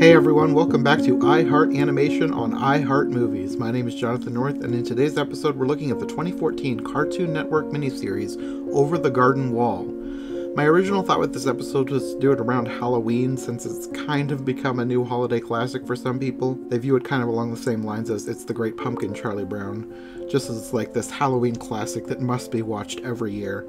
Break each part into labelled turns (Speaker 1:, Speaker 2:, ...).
Speaker 1: Hey everyone, welcome back to iHeart Animation on iHeart Movies. My name is Jonathan North, and in today's episode we're looking at the 2014 Cartoon Network miniseries, Over the Garden Wall. My original thought with this episode was to do it around Halloween, since it's kind of become a new holiday classic for some people. They view it kind of along the same lines as It's the Great Pumpkin, Charlie Brown, just as it's like this Halloween classic that must be watched every year.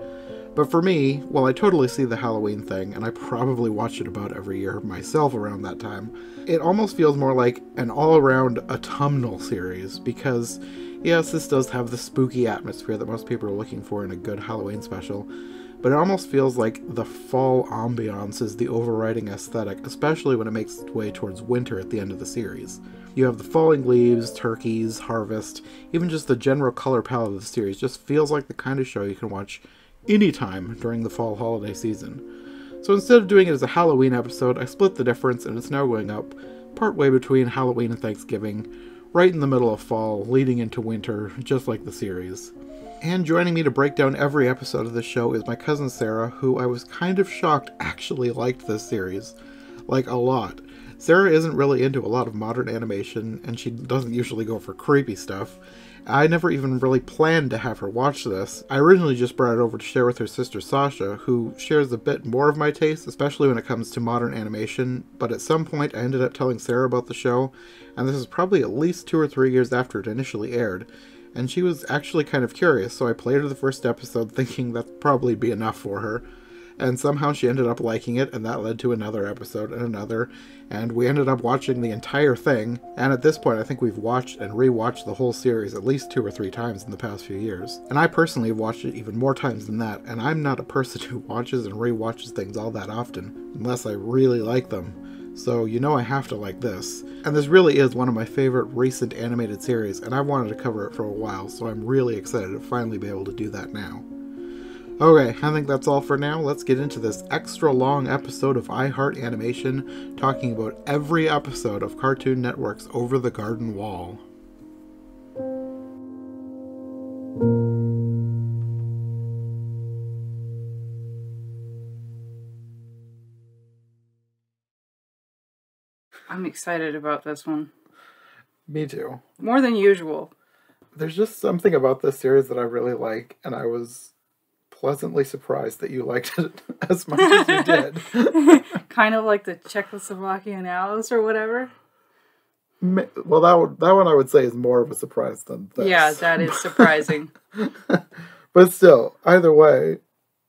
Speaker 1: But for me, well, I totally see the Halloween thing, and I probably watch it about every year myself around that time. It almost feels more like an all-around autumnal series, because, yes, this does have the spooky atmosphere that most people are looking for in a good Halloween special, but it almost feels like the fall ambiance is the overriding aesthetic, especially when it makes its way towards winter at the end of the series. You have the falling leaves, turkeys, harvest, even just the general color palette of the series just feels like the kind of show you can watch anytime during the fall holiday season. So instead of doing it as a Halloween episode, I split the difference and it's now going up partway between Halloween and Thanksgiving, right in the middle of fall, leading into winter, just like the series. And joining me to break down every episode of the show is my cousin Sarah, who I was kind of shocked actually liked this series. Like, a lot. Sarah isn't really into a lot of modern animation, and she doesn't usually go for creepy stuff. I never even really planned to have her watch this. I originally just brought it over to share with her sister Sasha, who shares a bit more of my taste, especially when it comes to modern animation, but at some point I ended up telling Sarah about the show, and this is probably at least 2 or 3 years after it initially aired, and she was actually kind of curious, so I played her the first episode thinking that'd probably be enough for her. And somehow she ended up liking it, and that led to another episode and another, and we ended up watching the entire thing, and at this point I think we've watched and rewatched the whole series at least 2 or 3 times in the past few years. And I personally have watched it even more times than that, and I'm not a person who watches and rewatches things all that often, unless I really like them. So you know I have to like this. And this really is one of my favorite recent animated series, and I've wanted to cover it for a while, so I'm really excited to finally be able to do that now. Okay, I think that's all for now. Let's get into this extra long episode of iHeart Animation, talking about every episode of Cartoon Network's Over the Garden Wall.
Speaker 2: I'm excited about this one.
Speaker 1: Me too.
Speaker 2: More than usual.
Speaker 1: There's just something about this series that I really like, and I was pleasantly surprised that you liked it as much as you did.
Speaker 2: Kind of like the Czechoslovakian Alice or whatever.
Speaker 1: Well, that one I would say is more of a surprise than this.
Speaker 2: Yeah, that is surprising.
Speaker 1: But still, either way,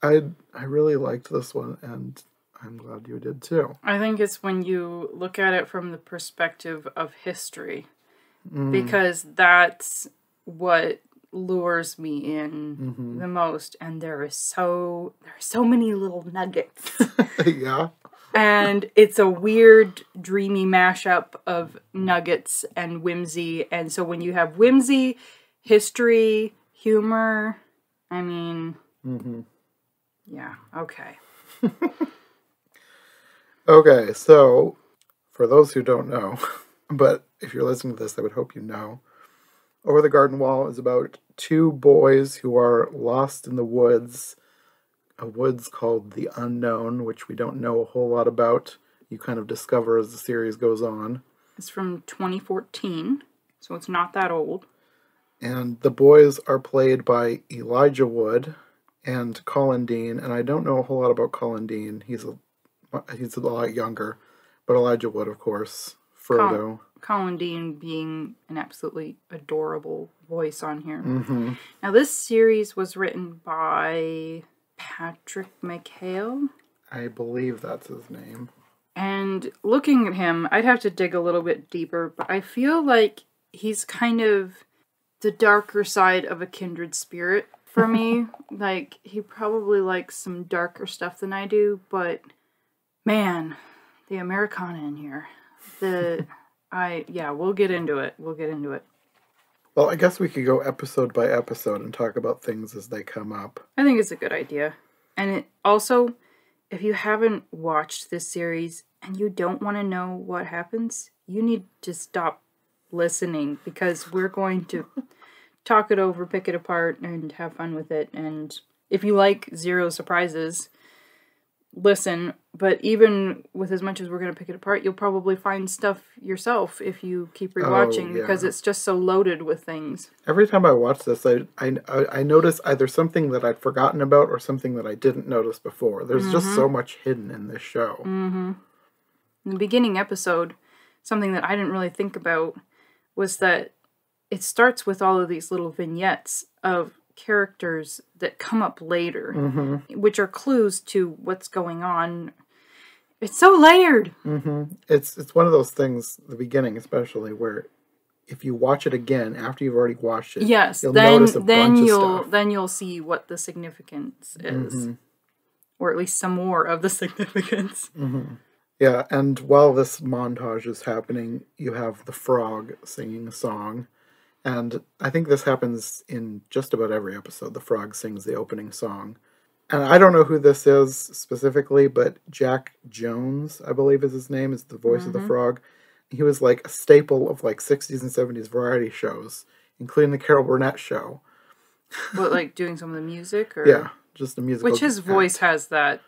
Speaker 1: I really liked this one, and I'm glad you did too.
Speaker 2: I think it's when you look at it from the perspective of history. Because that's what lures me in the most, and there are so many little nuggets.
Speaker 1: Yeah.
Speaker 2: And it's a weird, dreamy mashup of nuggets and whimsy. And so when you have whimsy, history, humor, I mean, yeah, okay.
Speaker 1: Okay, so for those who don't know, but if you're listening to this, I would hope you know, Over the Garden Wall is about 2 boys who are lost in the woods, a woods called the Unknown, which we don't know a whole lot about. You kind of discover as the series goes on.
Speaker 2: It's from 2014, so it's not that old.
Speaker 1: And the boys are played by Elijah Wood and Colin Dean, and I don't know a whole lot about Colin Dean. He's a lot younger, but Elijah Wood, of course, Frodo.
Speaker 2: Colin Dean being an absolutely adorable voice on here. Now, this series was written by Patrick McHale.
Speaker 1: I believe that's his name.
Speaker 2: And looking at him, I'd have to dig a little bit deeper, but I feel like he's kind of the darker side of a kindred spirit for me. Like, he probably likes some darker stuff than I do, but man, the Americana in here. We'll get into it.
Speaker 1: Well, I guess we could go episode by episode and talk about things as they come up.
Speaker 2: I think it's a good idea. And it also, if you haven't watched this series and you don't want to know what happens, you need to stop listening, because we're going to talk it over, pick it apart, and have fun with it. And if you like Zero Surprises, listen, but even with as much as we're going to pick it apart, you'll probably find stuff yourself if you keep rewatching, because it's just so loaded with things.
Speaker 1: Every time I watch this, I notice either something that I'd forgotten about or something that I didn't notice before. There's just so much hidden in this show.
Speaker 2: In the beginning episode, something that I didn't really think about was that it starts with all of these little vignettes of characters that come up later, which are clues to what's going on. It's so layered.
Speaker 1: It's one of those things, the beginning especially, where if you watch it again after you've already watched it, you'll notice a bunch of stuff.
Speaker 2: Then you'll see what the significance is, or at least some more of the significance.
Speaker 1: Yeah, and while this montage is happening, you have the frog singing a song. And I think this happens in just about every episode. The frog sings the opening song. And I don't know who this is specifically, but Jack Jones, I believe is his name, is the voice of the frog. He was like a staple of like 60s and 70s variety shows, including the Carol Burnett show.
Speaker 2: What, like doing some of the music? Or?
Speaker 1: Yeah, just the musical.
Speaker 2: Which his voice has that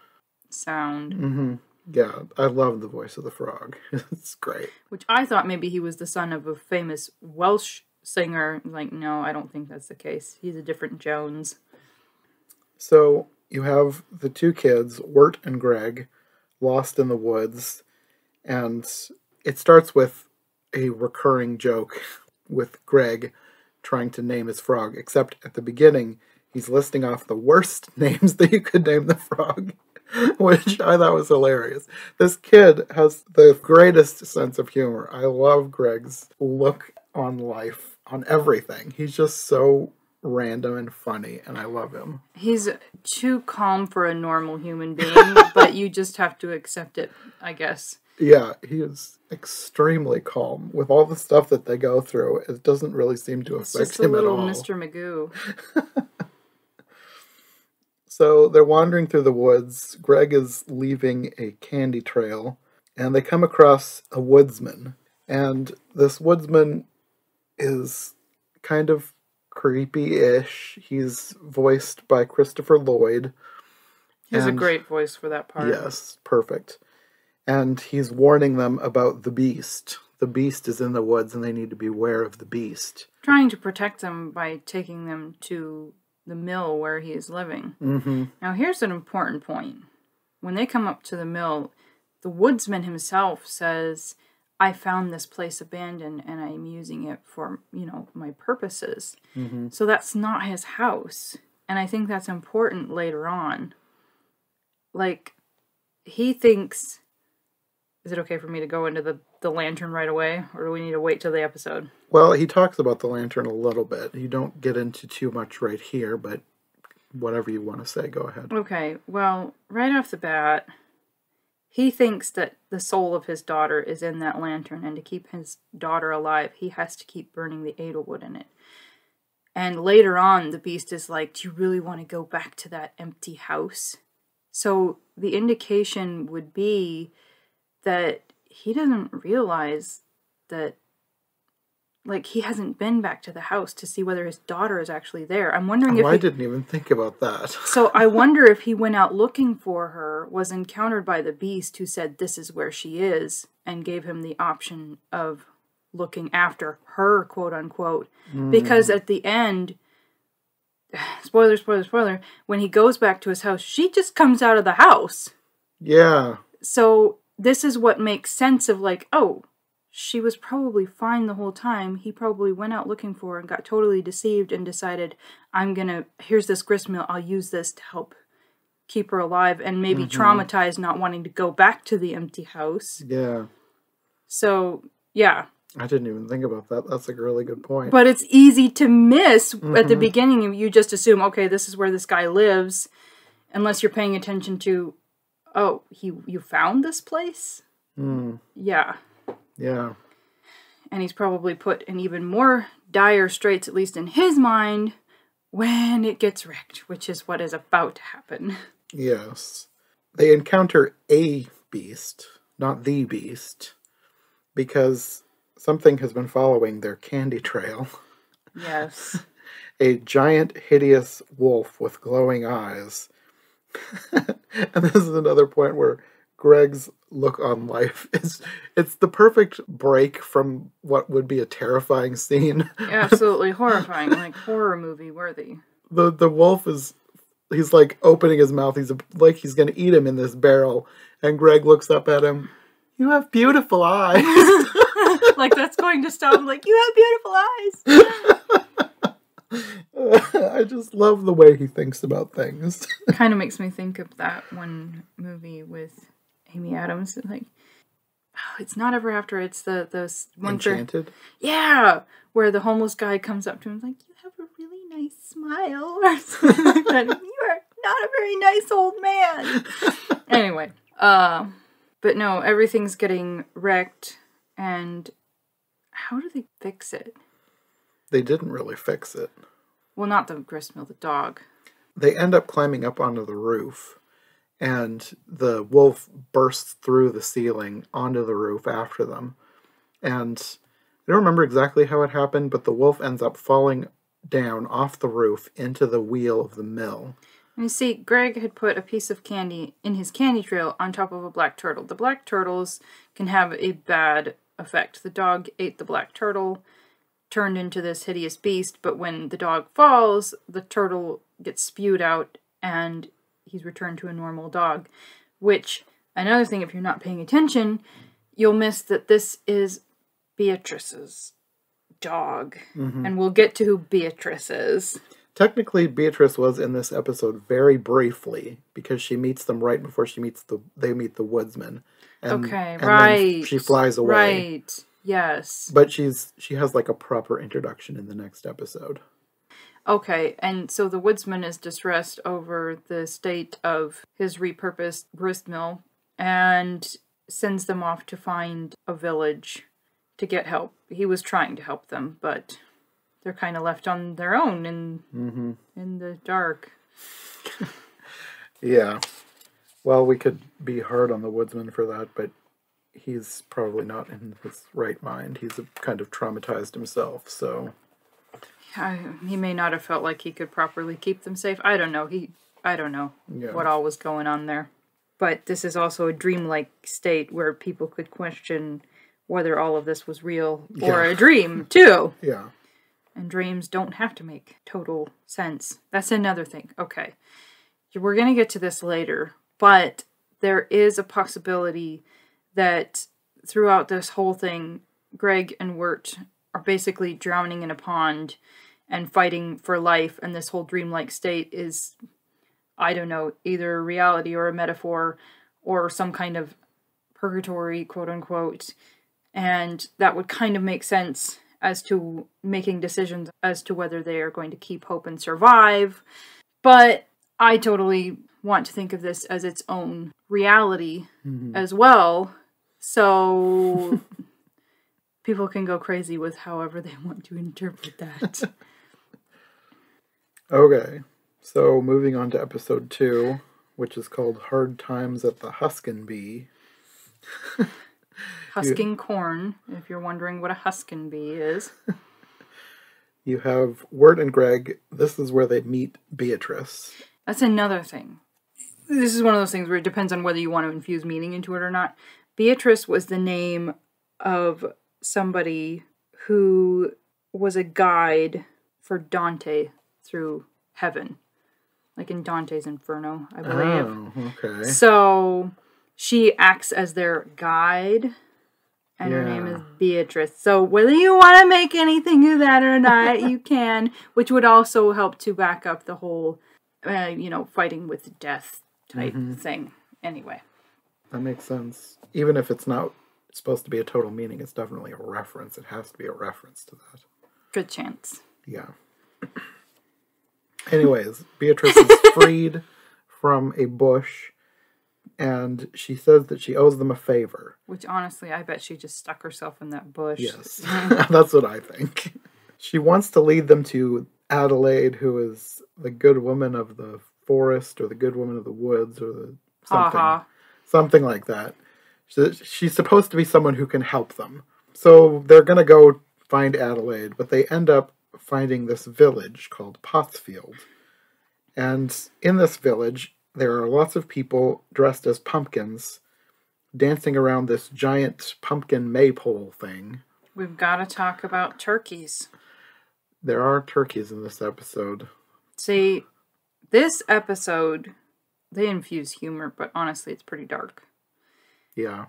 Speaker 2: sound.
Speaker 1: Yeah, I love the voice of the frog. It's great.
Speaker 2: Which I thought maybe he was the son of a famous Welsh singer. Like, no, I don't think that's the case. He's a different Jones.
Speaker 1: So you have the two kids, Wirt and Greg, lost in the woods, and it starts with a recurring joke with Greg trying to name his frog, except at the beginning he's listing off the worst names that you could name the frog, which I thought was hilarious. This kid has the greatest sense of humor. I love Greg's look on life, on everything. He's just so random and funny, and I love him.
Speaker 2: He's too calm for a normal human being, but you just have to accept it, I guess.
Speaker 1: Yeah, he is extremely calm. With all the stuff that they go through, it doesn't really seem to affect him at all.
Speaker 2: It's just a little Mr. Magoo.
Speaker 1: So they're wandering through the woods. Greg is leaving a candy trail, and they come across a woodsman. And this woodsman is kind of creepy-ish. He's voiced by Christopher Lloyd.
Speaker 2: He has a great voice for that part.
Speaker 1: Yes, perfect. And he's warning them about the beast. The beast is in the woods, and they need to beware of the beast.
Speaker 2: Trying to protect them by taking them to the mill where he is living. Now, here's an important point. When they come up to the mill, the woodsman himself says, I found this place abandoned and I'm using it for, my purposes. So that's not his house. And I think that's important later on. Like, he thinks... Is it okay for me to go into the lantern right away? Or do we need to wait till the episode?
Speaker 1: Well, he talks about the lantern a little bit. You don't get into too much right here, but whatever you want to say, go ahead.
Speaker 2: Okay, well, right off the bat... He thinks that the soul of his daughter is in that lantern, and to keep his daughter alive, he has to keep burning the Edelwood in it. And later on, the beast is like, do you really want to go back to that empty house? So the indication would be that he doesn't realize that, like, he hasn't been back to the house to see whether his daughter is actually there. I'm wondering if
Speaker 1: I didn't even think about that.
Speaker 2: So I wonder if he went out looking for her, was encountered by the beast who said this is where she is, and gave him the option of looking after her, quote unquote. Because at the end, spoiler, when he goes back to his house, she just comes out of the house.
Speaker 1: Yeah.
Speaker 2: So this is what makes sense of like, oh, she was probably fine the whole time. He probably went out looking for her and got totally deceived and decided, here's this gristmill, I'll use this to help keep her alive, and maybe traumatized not wanting to go back to the empty house.
Speaker 1: Yeah.
Speaker 2: So, yeah.
Speaker 1: I didn't even think about that. That's a really good point.
Speaker 2: But it's easy to miss at the beginning. You just assume, okay, this is where this guy lives, unless you're paying attention to, oh, you found this place? Yeah.
Speaker 1: Yeah.
Speaker 2: And he's probably put in even more dire straits, at least in his mind, when it gets wrecked, which is what is about to happen.
Speaker 1: Yes. They encounter a beast, not the beast, because something has been following their candy trail.
Speaker 2: Yes.
Speaker 1: A giant, hideous wolf with glowing eyes. And this is another point where Greg's look on life is, it's the perfect break from what would be a terrifying scene.
Speaker 2: Absolutely horrifying, like horror movie worthy.
Speaker 1: The wolf he's like opening his mouth, he's like he's gonna eat him in this barrel, and Greg looks up at him. You have beautiful eyes.
Speaker 2: Like that's going to stop him, like, you have beautiful eyes.
Speaker 1: I just love the way he thinks about things.
Speaker 2: Kind of makes me think of that one movie with Amy Adams, like, oh, it's not Ever After, it's the one
Speaker 1: Enchanted?
Speaker 2: Yeah, where the homeless guy comes up to him like, you have a really nice smile, or something like that. You are not a very nice old man. Anyway, but no, everything's getting wrecked, and how do they fix it?
Speaker 1: They didn't really fix it.
Speaker 2: Well, not the gristmill, the dog.
Speaker 1: They end up climbing up onto the roof, and the wolf bursts through the ceiling onto the roof after them. And I don't remember exactly how it happened, but the wolf ends up falling down off the roof into the wheel of the mill.
Speaker 2: You see, Greg had put a piece of candy in his candy trail on top of a black turtle. The black turtles can have a bad effect. The dog ate the black turtle, turned into this hideous beast, but when the dog falls, the turtle gets spewed out, and he's returned to a normal dog. Which, another thing, if you're not paying attention, you'll miss that this is Beatrice's dog. Mm-hmm. And we'll get to who Beatrice is.
Speaker 1: Technically, Beatrice was in this episode very briefly, because she meets them right before they meet the woodsman. And,
Speaker 2: okay,
Speaker 1: and
Speaker 2: right.
Speaker 1: then she flies away.
Speaker 2: Right, yes.
Speaker 1: But she has like a proper introduction in the next episode.
Speaker 2: Okay, and so the woodsman is distressed over the state of his repurposed gristmill and sends them off to find a village to get help. He was trying to help them, but they're kind of left on their own in the dark.
Speaker 1: Yeah. Well, we could be hard on the woodsman for that, but he's probably not in his right mind. He's kind of traumatized himself, so...
Speaker 2: He may not have felt like he could properly keep them safe. I don't know. I don't know what all was going on there. But this is also a dreamlike state where people could question whether all of this was real or a dream, too.
Speaker 1: Yeah.
Speaker 2: And dreams don't have to make total sense. That's another thing. Okay. We're going to get to this later, but there is a possibility that throughout this whole thing, Greg and Wirt are basically drowning in a pond and fighting for life, and this whole dreamlike state is, I don't know, either a reality or a metaphor or some kind of purgatory, quote-unquote, and that would kind of make sense as to making decisions as to whether they are going to keep hope and survive, but I totally want to think of this as its own reality as well, so... people can go crazy with however they want to interpret that.
Speaker 1: Okay, so moving on to episode 2, which is called Hard Times at the Huskin Bee.
Speaker 2: Husking corn, if you're wondering what a Huskin Bee is.
Speaker 1: You have Wirt and Greg. This is where they meet Beatrice.
Speaker 2: That's another thing. This is one of those things where it depends on whether you want to infuse meaning into it or not. Beatrice was the name of somebody who was a guide for Dante through heaven. Like in Dante's Inferno, I believe.
Speaker 1: Oh, okay.
Speaker 2: So she acts as their guide, and her name is Beatrice. So whether you want to make anything of that or not, you can, which would also help to back up the whole, fighting with death type thing. Anyway.
Speaker 1: That makes sense. Even if it's not supposed to be a total meaning, it's definitely a reference. It has to be a reference to that.
Speaker 2: Good chance.
Speaker 1: Yeah. Anyways, Beatrice is freed from a bush, and she says that she owes them a favor.
Speaker 2: Which, honestly, I bet she just stuck herself in that bush.
Speaker 1: Yes, that's what I think. She wants to lead them to Adelaide, who is the good woman of the forest, or the good woman of the woods, or something like that. She's supposed to be someone who can help them. So they're going to go find Adelaide, but they end up finding this village called Pottsfield. And in this village, there are lots of people dressed as pumpkins dancing around this giant pumpkin maypole thing.
Speaker 2: We've got to talk about turkeys.
Speaker 1: There are turkeys in this episode.
Speaker 2: See, this episode, they infuse humor, but honestly, it's pretty dark.
Speaker 1: Yeah.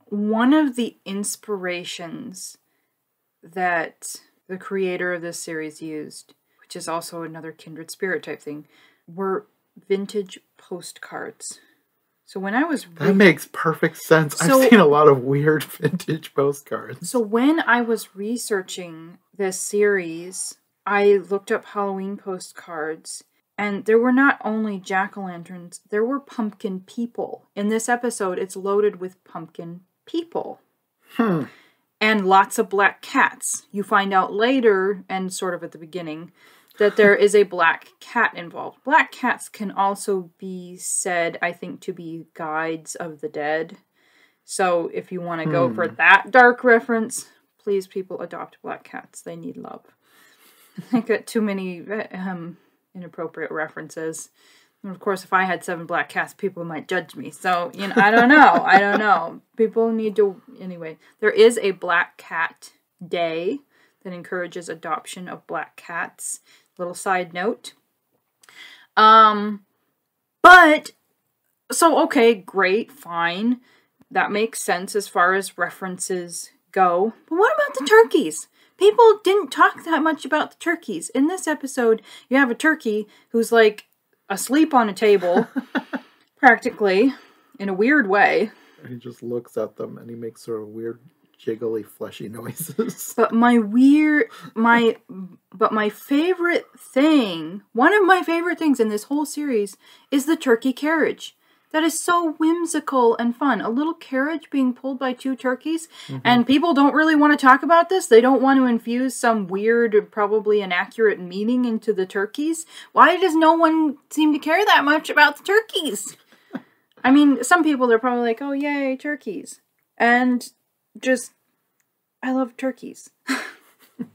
Speaker 2: One of the inspirations that the creator of this series used, which is also another kindred spirit type thing, were vintage postcards. So when I was
Speaker 1: That makes perfect sense. I've seen a lot of weird vintage postcards.
Speaker 2: So when I was researching this series, I looked up Halloween postcards, and there were not only jack-o'-lanterns, there were pumpkin people. In this episode, it's loaded with pumpkin people. And lots of black cats. You find out later, and sort of at the beginning, that there is a black cat involved. Black cats can also be said, I think, to be guides of the dead. So if you want to go for that dark reference, please, people, adopt black cats. They need love. I got too many inappropriate references. And of course, if I had 7 black cats, people might judge me. So, I don't know. I don't know. People need to... Anyway, there is a Black Cat Day that encourages adoption of black cats. Little side note. But, so, okay, great, fine. That makes sense as far as references go. But what about the turkeys? People didn't talk that much about the turkeys. In this episode, you have a turkey who's like asleep on a table, practically, in a weird way.
Speaker 1: He just looks at them and he makes sort of weird, jiggly, fleshy noises.
Speaker 2: But my favorite thing, one of my favorite things in this whole series is the turkey carriage. That is so whimsical and fun. A little carriage being pulled by 2 turkeys. And people don't really want to talk about this. They don't want to infuse some weird, probably inaccurate meaning into the turkeys. Why does no one seem to care that much about the turkeys? I mean, some people, they're probably like, oh, yay, turkeys. And just, I love turkeys.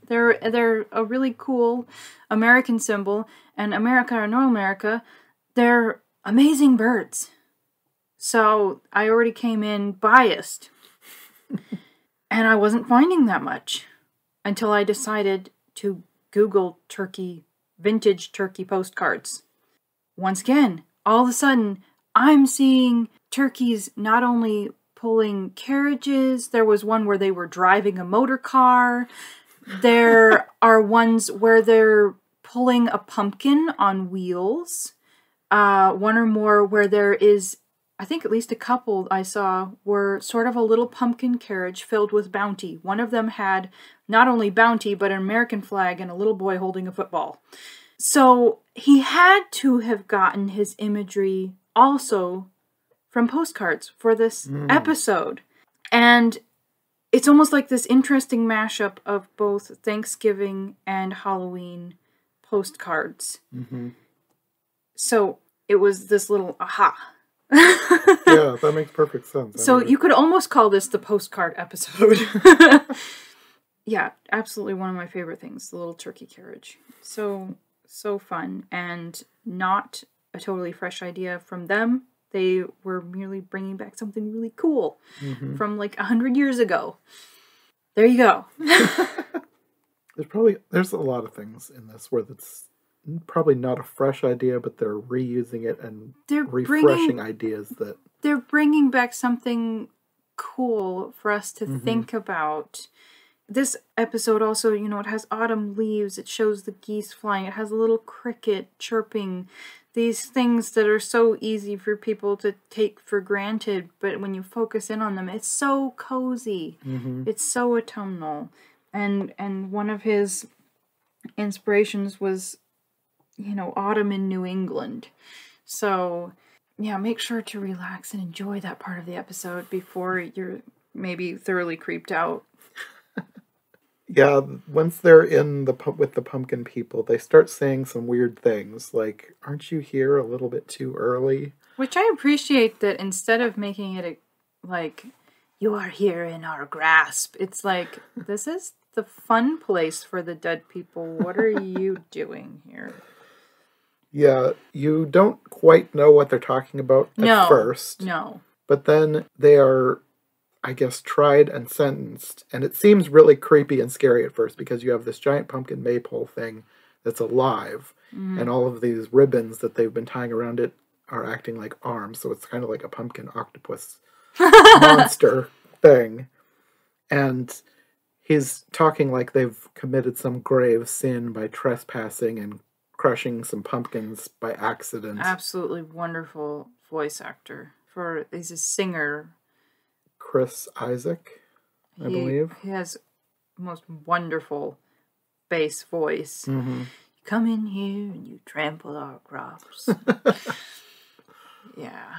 Speaker 2: They're a really cool American symbol. And America or North America, they're amazing birds. So I already came in biased. And I wasn't finding that much until I decided to Google vintage turkey postcards. Once again, all of a sudden, I'm seeing turkeys not only pulling carriages, there was one where they were driving a motor car. There are ones where they're pulling a pumpkin on wheels. One or more where there is, I think at least a couple I saw, were sort of a little pumpkin carriage filled with bounty. One of them had not only bounty, but an American flag and a little boy holding a football. So he had to have gotten his imagery also from postcards for this episode. And it's almost like this interesting mashup of both Thanksgiving and Halloween postcards. So it was this little aha.
Speaker 1: Yeah, that makes perfect sense.
Speaker 2: So you could almost call this the postcard episode. Yeah, absolutely one of my favorite things, the little turkey carriage. So fun, and not a totally fresh idea from them. They were merely bringing back something really cool from like 100 years ago. There you go.
Speaker 1: There's a lot of things in this where it's probably not a fresh idea, but they're reusing it and refreshing ideas that...
Speaker 2: They're bringing back something cool for us to think about. This episode also, it has autumn leaves. It shows the geese flying. It has a little cricket chirping. These things that are so easy for people to take for granted, but when you focus in on them, it's so cozy. It's so autumnal. And one of his inspirations was, autumn in New England. So, yeah, make sure to relax and enjoy that part of the episode before you're maybe thoroughly creeped out.
Speaker 1: Yeah, once they're with the pumpkin people, they start saying some weird things, like, aren't you here a little bit too early?
Speaker 2: Which I appreciate that instead of making it like, you are here in our grasp, it's like, this is the fun place for the dead people. What are you doing here?
Speaker 1: Yeah, you don't quite know what they're talking about at first.
Speaker 2: No.
Speaker 1: But then they are, I guess, tried and sentenced. And it seems really creepy and scary at first because you have this giant pumpkin maypole thing that's alive.
Speaker 2: Mm.
Speaker 1: And all of these ribbons that they've been tying around it are acting like arms. So it's kind of like a pumpkin octopus monster thing. And he's talking like they've committed some grave sin by trespassing and crushing some pumpkins by accident.
Speaker 2: Absolutely wonderful voice actor. He's a singer.
Speaker 1: Chris Isaac, I believe.
Speaker 2: He has the most wonderful bass voice.
Speaker 1: Mm-hmm.
Speaker 2: You come in here and you trample our crops. Yeah.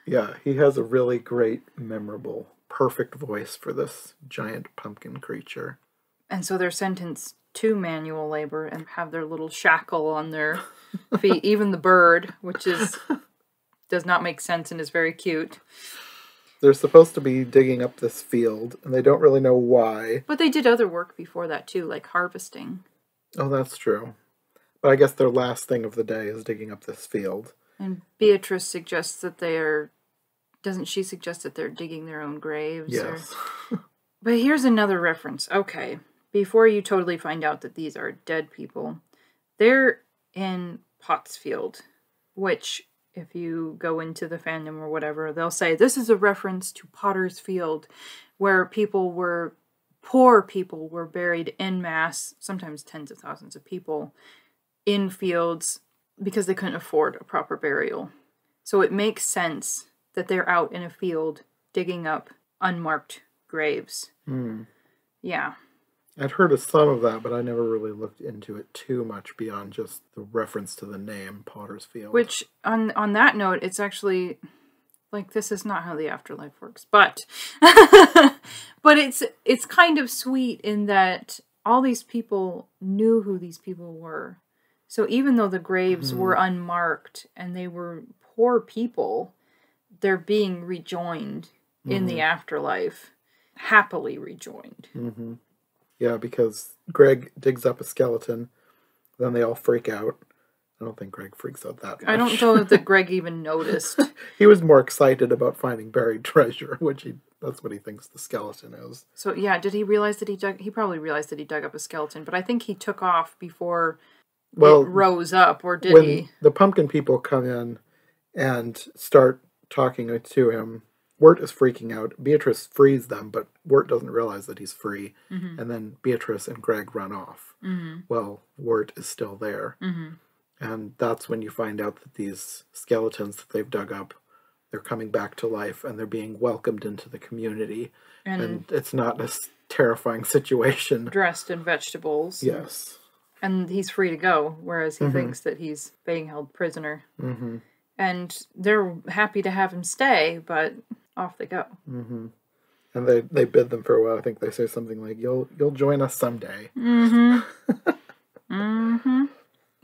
Speaker 1: Yeah, he has a really great, memorable, perfect voice for this giant pumpkin creature.
Speaker 2: And so they're sentenced to manual labor and have their little shackle on their feet. Even the bird, which does not make sense and is very cute.
Speaker 1: They're supposed to be digging up this field, and they don't really know why.
Speaker 2: But they did other work before that, too, like harvesting.
Speaker 1: Oh, that's true. But I guess their last thing of the day is digging up this field.
Speaker 2: And Beatrice suggests that doesn't she suggest that they're digging their own graves?
Speaker 1: Yes.
Speaker 2: But here's another reference. Okay, before you totally find out that these are dead people, they're in Pottsfield, which, if you go into the fandom or whatever, they'll say, this is a reference to Potter's Field, where poor people were buried en masse, sometimes tens of thousands of people, in fields because they couldn't afford a proper burial. So it makes sense that they're out in a field digging up unmarked graves.
Speaker 1: Mm.
Speaker 2: Yeah.
Speaker 1: I'd heard of some of that, but I never really looked into it too much beyond just the reference to the name Potter's Field.
Speaker 2: Which, on that note, it's actually, like, this is not how the afterlife works, but but it's kind of sweet in that all these people knew who these people were. So even though the graves were unmarked and they were poor people, they're being rejoined in the afterlife, happily rejoined.
Speaker 1: Mm-hmm. Yeah, because Greg digs up a skeleton, then they all freak out. I don't think Greg freaks out that much.
Speaker 2: I don't know that Greg even noticed.
Speaker 1: He was more excited about finding buried treasure, that's what he thinks the skeleton is.
Speaker 2: So yeah, did he realize that he probably realized that he dug up a skeleton, but I think he took off before it rose up, or did he?
Speaker 1: When the pumpkin people come in and start talking to him, Wirt is freaking out. Beatrice frees them, but Wirt doesn't realize that he's free. Mm-hmm. And then Beatrice and Greg run off. Mm-hmm. Well, Wirt is still there. Mm-hmm. And that's when you find out that these skeletons that they've dug up, they're coming back to life and they're being welcomed into the community. And it's not a terrifying situation.
Speaker 2: Dressed in vegetables.
Speaker 1: Yes.
Speaker 2: And he's free to go, whereas he thinks that he's being held prisoner. Mm-hmm. And they're happy to have him stay, but off they go. Mm-hmm.
Speaker 1: And they bid them farewell. I think they say something like, "You'll join us someday."
Speaker 2: Mm-hmm. Mm-hmm.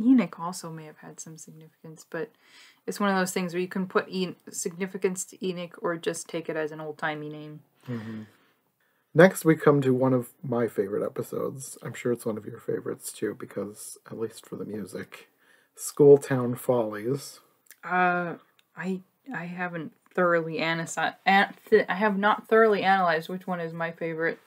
Speaker 2: Enoch also may have had some significance, but it's one of those things where you can put significance to Enoch or just take it as an old-timey name.
Speaker 1: Mm-hmm. Next, we come to one of my favorite episodes. I'm sure it's one of your favorites, too, because, at least for the music, Schooltown Follies.
Speaker 2: I haven't thoroughly I have not thoroughly analyzed which one is my favorite,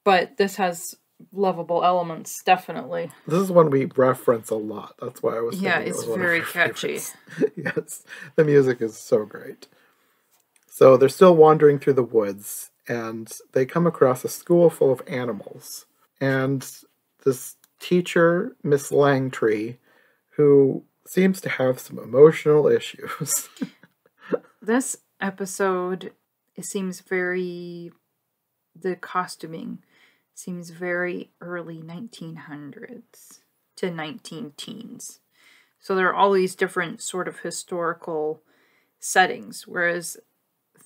Speaker 2: but this has lovable elements, definitely.
Speaker 1: This is one we reference a lot. That's why I was thinking
Speaker 2: it's very catchy.
Speaker 1: Yes, the music is so great. So they're still wandering through the woods, and they come across a school full of animals. And this teacher, Miss Langtree, who seems to have some emotional issues.
Speaker 2: This episode, the costuming seems very early 1900s to 19 teens. So there are all these different sort of historical settings, whereas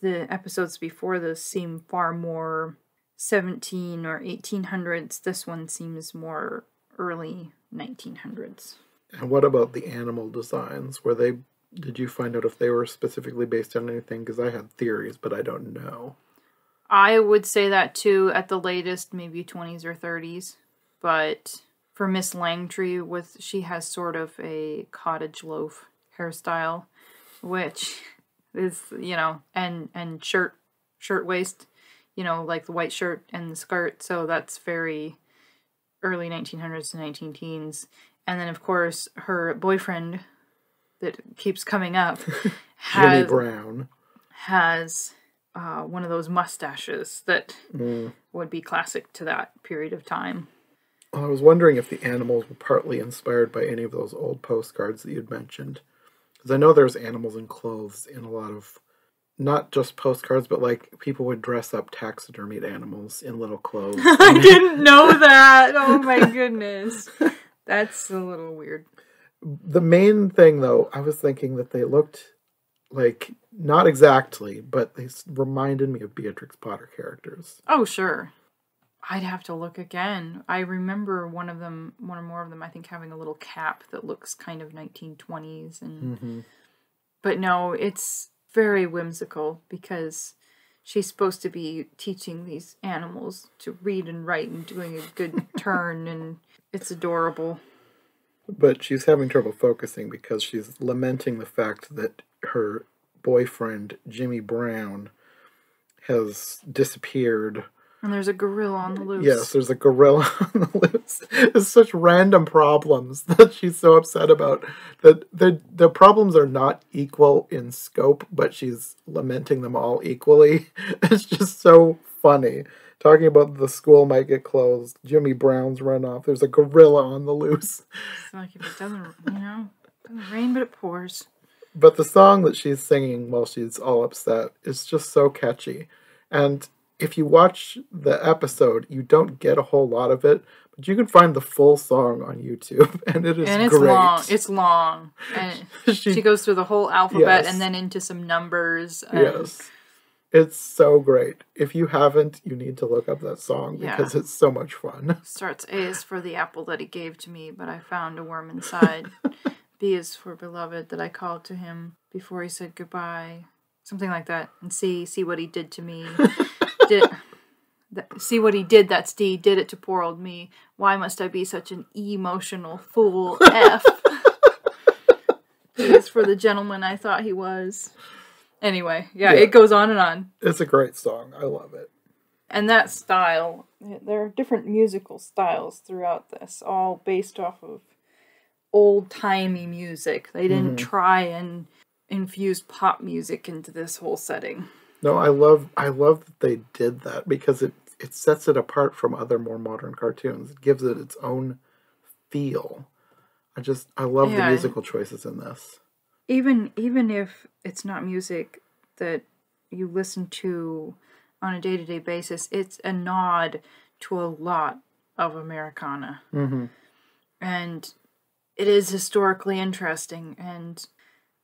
Speaker 2: the episodes before this seem far more 17 or 1800s. This one seems more early 1900s.
Speaker 1: And what about the animal designs? Did you find out if they were specifically based on anything? Because I had theories, but I don't know.
Speaker 2: I would say that too, at the latest, maybe 20s or 30s. But for Miss Langtry, she has sort of a cottage loaf hairstyle, which is, and shirt waist, like the white shirt and the skirt. So that's very early 1900s to 19 teens. And then, of course, her boyfriend that keeps coming up
Speaker 1: Jimmy Brown
Speaker 2: has one of those mustaches that would be classic to that period of time.
Speaker 1: I was wondering if the animals were partly inspired by any of those old postcards that you'd mentioned. Because I know there's animals in clothes in a lot of, not just postcards, but like people would dress up taxidermied animals in little clothes.
Speaker 2: I didn't know that! Oh my goodness. That's a little weird.
Speaker 1: The main thing, though, I was thinking that they looked like, not exactly, but they reminded me of Beatrix Potter characters.
Speaker 2: Oh, sure. I'd have to look again. I remember one or more of them, I think, having a little cap that looks kind of 1920s. But no, it's very whimsical because she's supposed to be teaching these animals to read and write and doing a good turn, and it's adorable.
Speaker 1: But she's having trouble focusing because she's lamenting the fact that her boyfriend, Jimmy Brown, has disappeared.
Speaker 2: And there's a gorilla on the loose.
Speaker 1: Yes, there's a gorilla on the loose. It's such random problems that she's so upset about. That the problems are not equal in scope, but she's lamenting them all equally. It's just so funny. Talking about the school might get closed, Jimmy Brown's run off, there's a gorilla on the loose.
Speaker 2: It's like if it doesn't rain, but it pours.
Speaker 1: But the song that she's singing while she's all upset is just so catchy. And if you watch the episode, you don't get a whole lot of it, but you can find the full song on YouTube, and it is
Speaker 2: and it's
Speaker 1: great.
Speaker 2: long. It's long. And she goes through the whole alphabet and then into some numbers.
Speaker 1: Yes. It's so great. If you haven't, you need to look up that song because it's so much fun.
Speaker 2: Starts A is for the apple that he gave to me, but I found a worm inside. B is for beloved that I called to him before he said goodbye. Something like that. And C, see what he did to me. See what he did, that's D, did it to poor old me. Why must I be such an emotional fool? F. G is for the gentleman I thought he was. Anyway, it goes on and on.
Speaker 1: It's a great song. I love it.
Speaker 2: And that style, there are different musical styles throughout this, all based off of old-timey music. They didn't try and infuse pop music into this whole setting. No,
Speaker 1: I love that they did that because it sets it apart from other more modern cartoons. It gives it its own feel. I love the musical choices in this.
Speaker 2: Even if it's not music that you listen to on a day-to-day basis, it's a nod to a lot of Americana. And it is historically interesting, and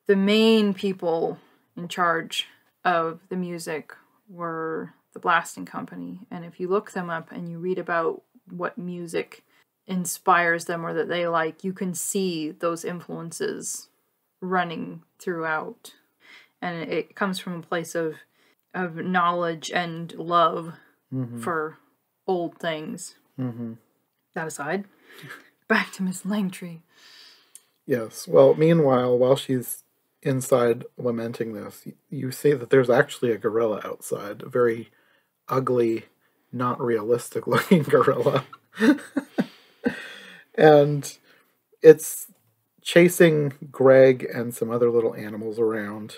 Speaker 2: the main people in charge of the music were the Blasting Company. And if you look them up and you read about what music inspires them or that they like, you can see those influences running throughout. And it comes from a place of knowledge and love for old things. That aside, back to Miss Langtry.
Speaker 1: Yes. Well, meanwhile, while she's inside lamenting this, you see that there's actually a gorilla outside. A very ugly, not realistic looking gorilla. And it's chasing Greg and some other little animals around.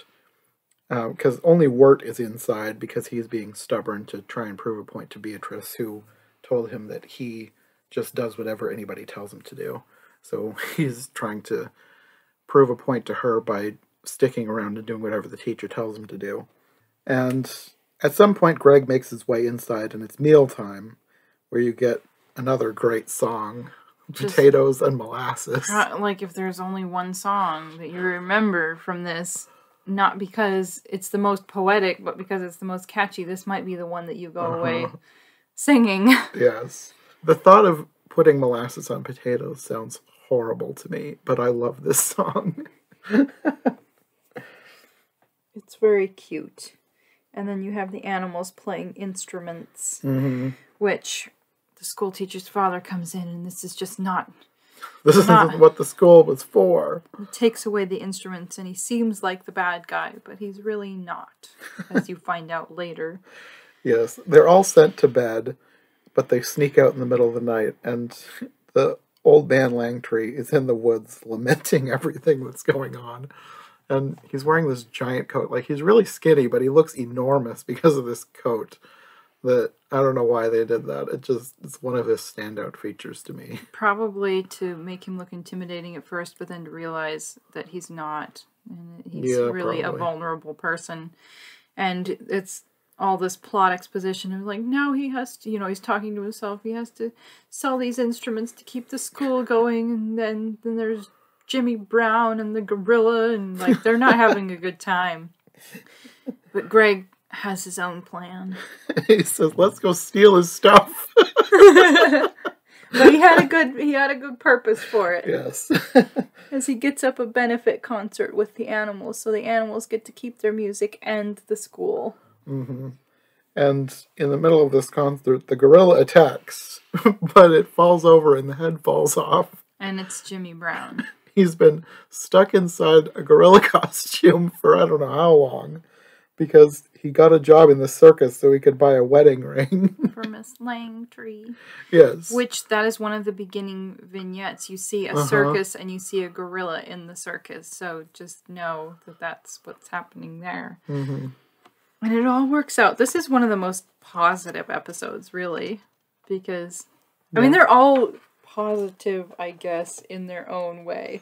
Speaker 1: Because only Wirt is inside because he's being stubborn to try and prove a point to Beatrice, who told him that he just does whatever anybody tells him to do. So he's trying to prove a point to her by sticking around and doing whatever the teacher tells him to do. And at some point, Greg makes his way inside, and it's mealtime, where you get another great song, Potatoes and Molasses.
Speaker 2: Like, if there's only one song that you remember from this, not because it's the most poetic, but because it's the most catchy, this might be the one that you go away singing.
Speaker 1: Yes. The thought of putting molasses on potatoes sounds horrible to me, but I love this song.
Speaker 2: It's very cute. And then you have the animals playing instruments, which the school teacher's father comes in, and this is just not...
Speaker 1: This isn't what the school was for.
Speaker 2: He takes away the instruments, and he seems like the bad guy, but he's really not, as you find out later.
Speaker 1: Yes, they're all sent to bed, but they sneak out in the middle of the night, and the old man Langtree is in the woods lamenting everything that's going on. And he's wearing this giant coat. Like, he's really skinny, but he looks enormous because of this coat. That, I don't know why they did that. It's one of his standout features to me.
Speaker 2: Probably to make him look intimidating at first, but then to realize that he's not. And he's really a vulnerable person. And it's all this plot exposition of like, now he has to, he's talking to himself, he has to sell these instruments to keep the school going, and then there's Jimmy Brown and the gorilla, and like, they're not having a good time. But Greg has his own plan.
Speaker 1: He says, let's go steal his stuff.
Speaker 2: But he had a good purpose for it.
Speaker 1: Yes.
Speaker 2: As he gets up a benefit concert with the animals, so the animals get to keep their music and the school.
Speaker 1: Mm-hmm. And in the middle of this concert, the gorilla attacks, but it falls over and the head falls off.
Speaker 2: And it's Jimmy Brown.
Speaker 1: He's been stuck inside a gorilla costume for I don't know how long, because he got a job in the circus so he could buy a wedding ring.
Speaker 2: For Miss Langtree.
Speaker 1: Yes.
Speaker 2: Which, that is one of the beginning vignettes. You see a circus and you see a gorilla in the circus. So just know that that's what's happening there.
Speaker 1: Mm-hmm.
Speaker 2: And it all works out. This is one of the most positive episodes, really. Because, I mean, they're all positive, I guess, in their own way.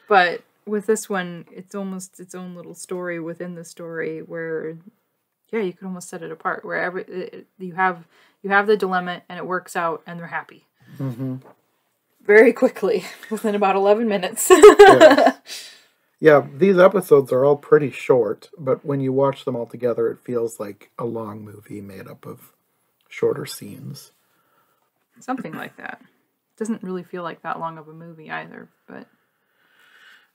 Speaker 2: But with this one, it's almost its own little story within the story where, you could almost set it apart. Where you have the dilemma and it works out and they're happy.
Speaker 1: Mm-hmm.
Speaker 2: Very quickly, within about 11 minutes.
Speaker 1: Yes. Yeah, these episodes are all pretty short, but when you watch them all together, it feels like a long movie made up of shorter scenes.
Speaker 2: Something like that. Doesn't really feel like that long of a movie either, but...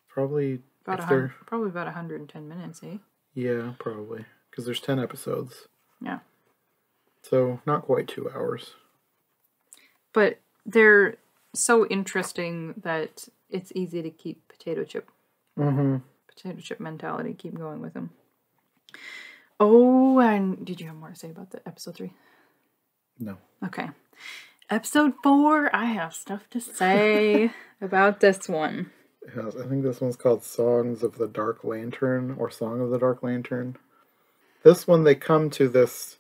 Speaker 1: Probably
Speaker 2: about 110 minutes, eh?
Speaker 1: Yeah, probably. Because there's 10 episodes.
Speaker 2: Yeah.
Speaker 1: So, not quite 2 hours.
Speaker 2: But they're so interesting that it's easy to keep potato chip mentality, keep going with them. Oh, and did you have more to say about the episode 3?
Speaker 1: No.
Speaker 2: Okay. Episode 4, I have stuff to say about this one.
Speaker 1: Yes, I think this one's called Songs of the Dark Lantern, or Song of the Dark Lantern. This one, they come to this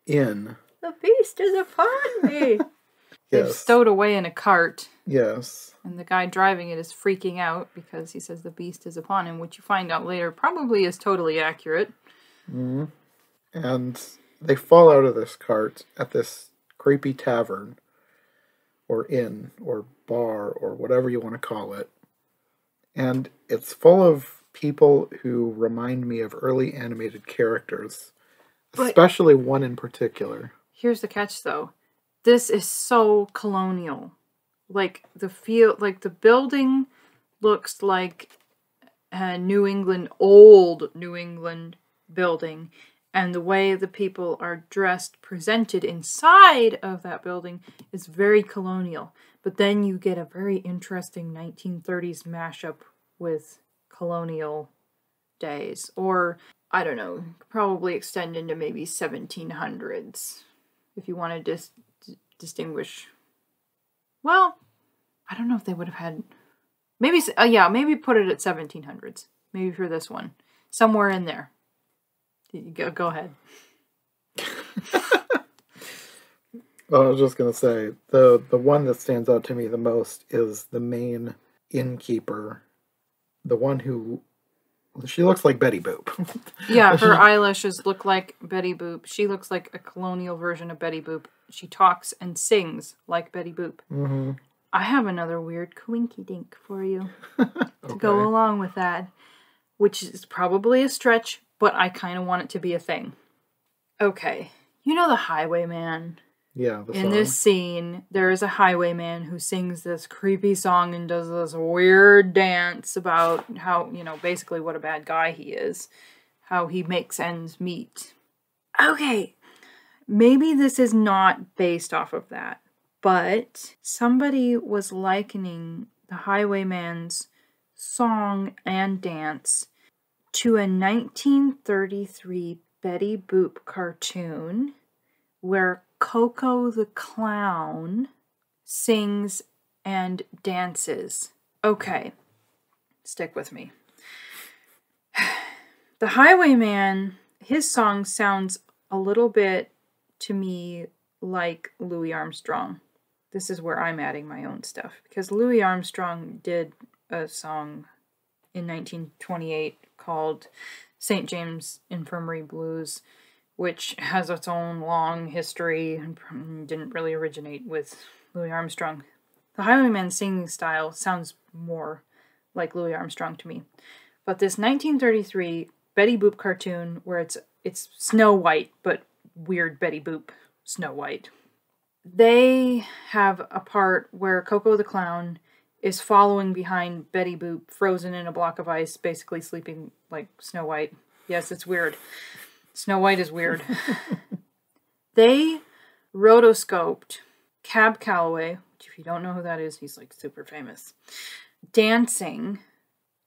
Speaker 1: inn.
Speaker 2: The beast is upon me! They've stowed away in a cart.
Speaker 1: Yes.
Speaker 2: And the guy driving it is freaking out because he says the beast is upon him, which you find out later probably is totally accurate.
Speaker 1: Mm-hmm. And they fall out of this cart at this creepy tavern, or inn, or bar, or whatever you want to call it. And it's full of people who remind me of early animated characters, especially one in particular.
Speaker 2: Here's the catch, though. This is so colonial. Like, the building looks like a old New England building. And the way the people are dressed, presented inside of that building is very colonial. But then you get a very interesting 1930s mashup with colonial days. Or, I don't know, probably extend into maybe 1700s. If you want to distinguish. Well, I don't know if they would have had... Maybe put it at 1700s. Maybe for this one. Somewhere in there. Go ahead.
Speaker 1: Well, I was just going to say, the one that stands out to me the most is the main innkeeper. The one who... She looks like Betty Boop.
Speaker 2: Yeah, her eyelashes look like Betty Boop. She looks like a colonial version of Betty Boop. She talks and sings like Betty Boop.
Speaker 1: Mm-hmm.
Speaker 2: I have another weird coinky-dink for you to go along with that, which is probably a stretch, but I kind of want it to be a thing. Okay, you know the Highwayman?
Speaker 1: Yeah, the song.
Speaker 2: In this scene, there is a highwayman who sings this creepy song and does this weird dance about how, basically what a bad guy he is. How he makes ends meet. Okay, maybe this is not based off of that, but somebody was likening the Highwayman's song and dance to a 1933 Betty Boop cartoon where Coco the Clown sings and dances. Okay, stick with me. The Highwayman, his song sounds a little bit to me like Louis Armstrong. This is where I'm adding my own stuff, because Louis Armstrong did a song in 1928 called St. James Infirmary Blues, which has its own long history and didn't really originate with Louis Armstrong. The Highwayman's singing style sounds more like Louis Armstrong to me. But this 1933 Betty Boop cartoon where it's Snow White, but weird Betty Boop Snow White. They have a part where Coco the Clown is following behind Betty Boop, frozen in a block of ice, basically sleeping like Snow White. Yes, it's weird. Snow White is weird. They rotoscoped Cab Calloway, which if you don't know who that is, he's like super famous, dancing,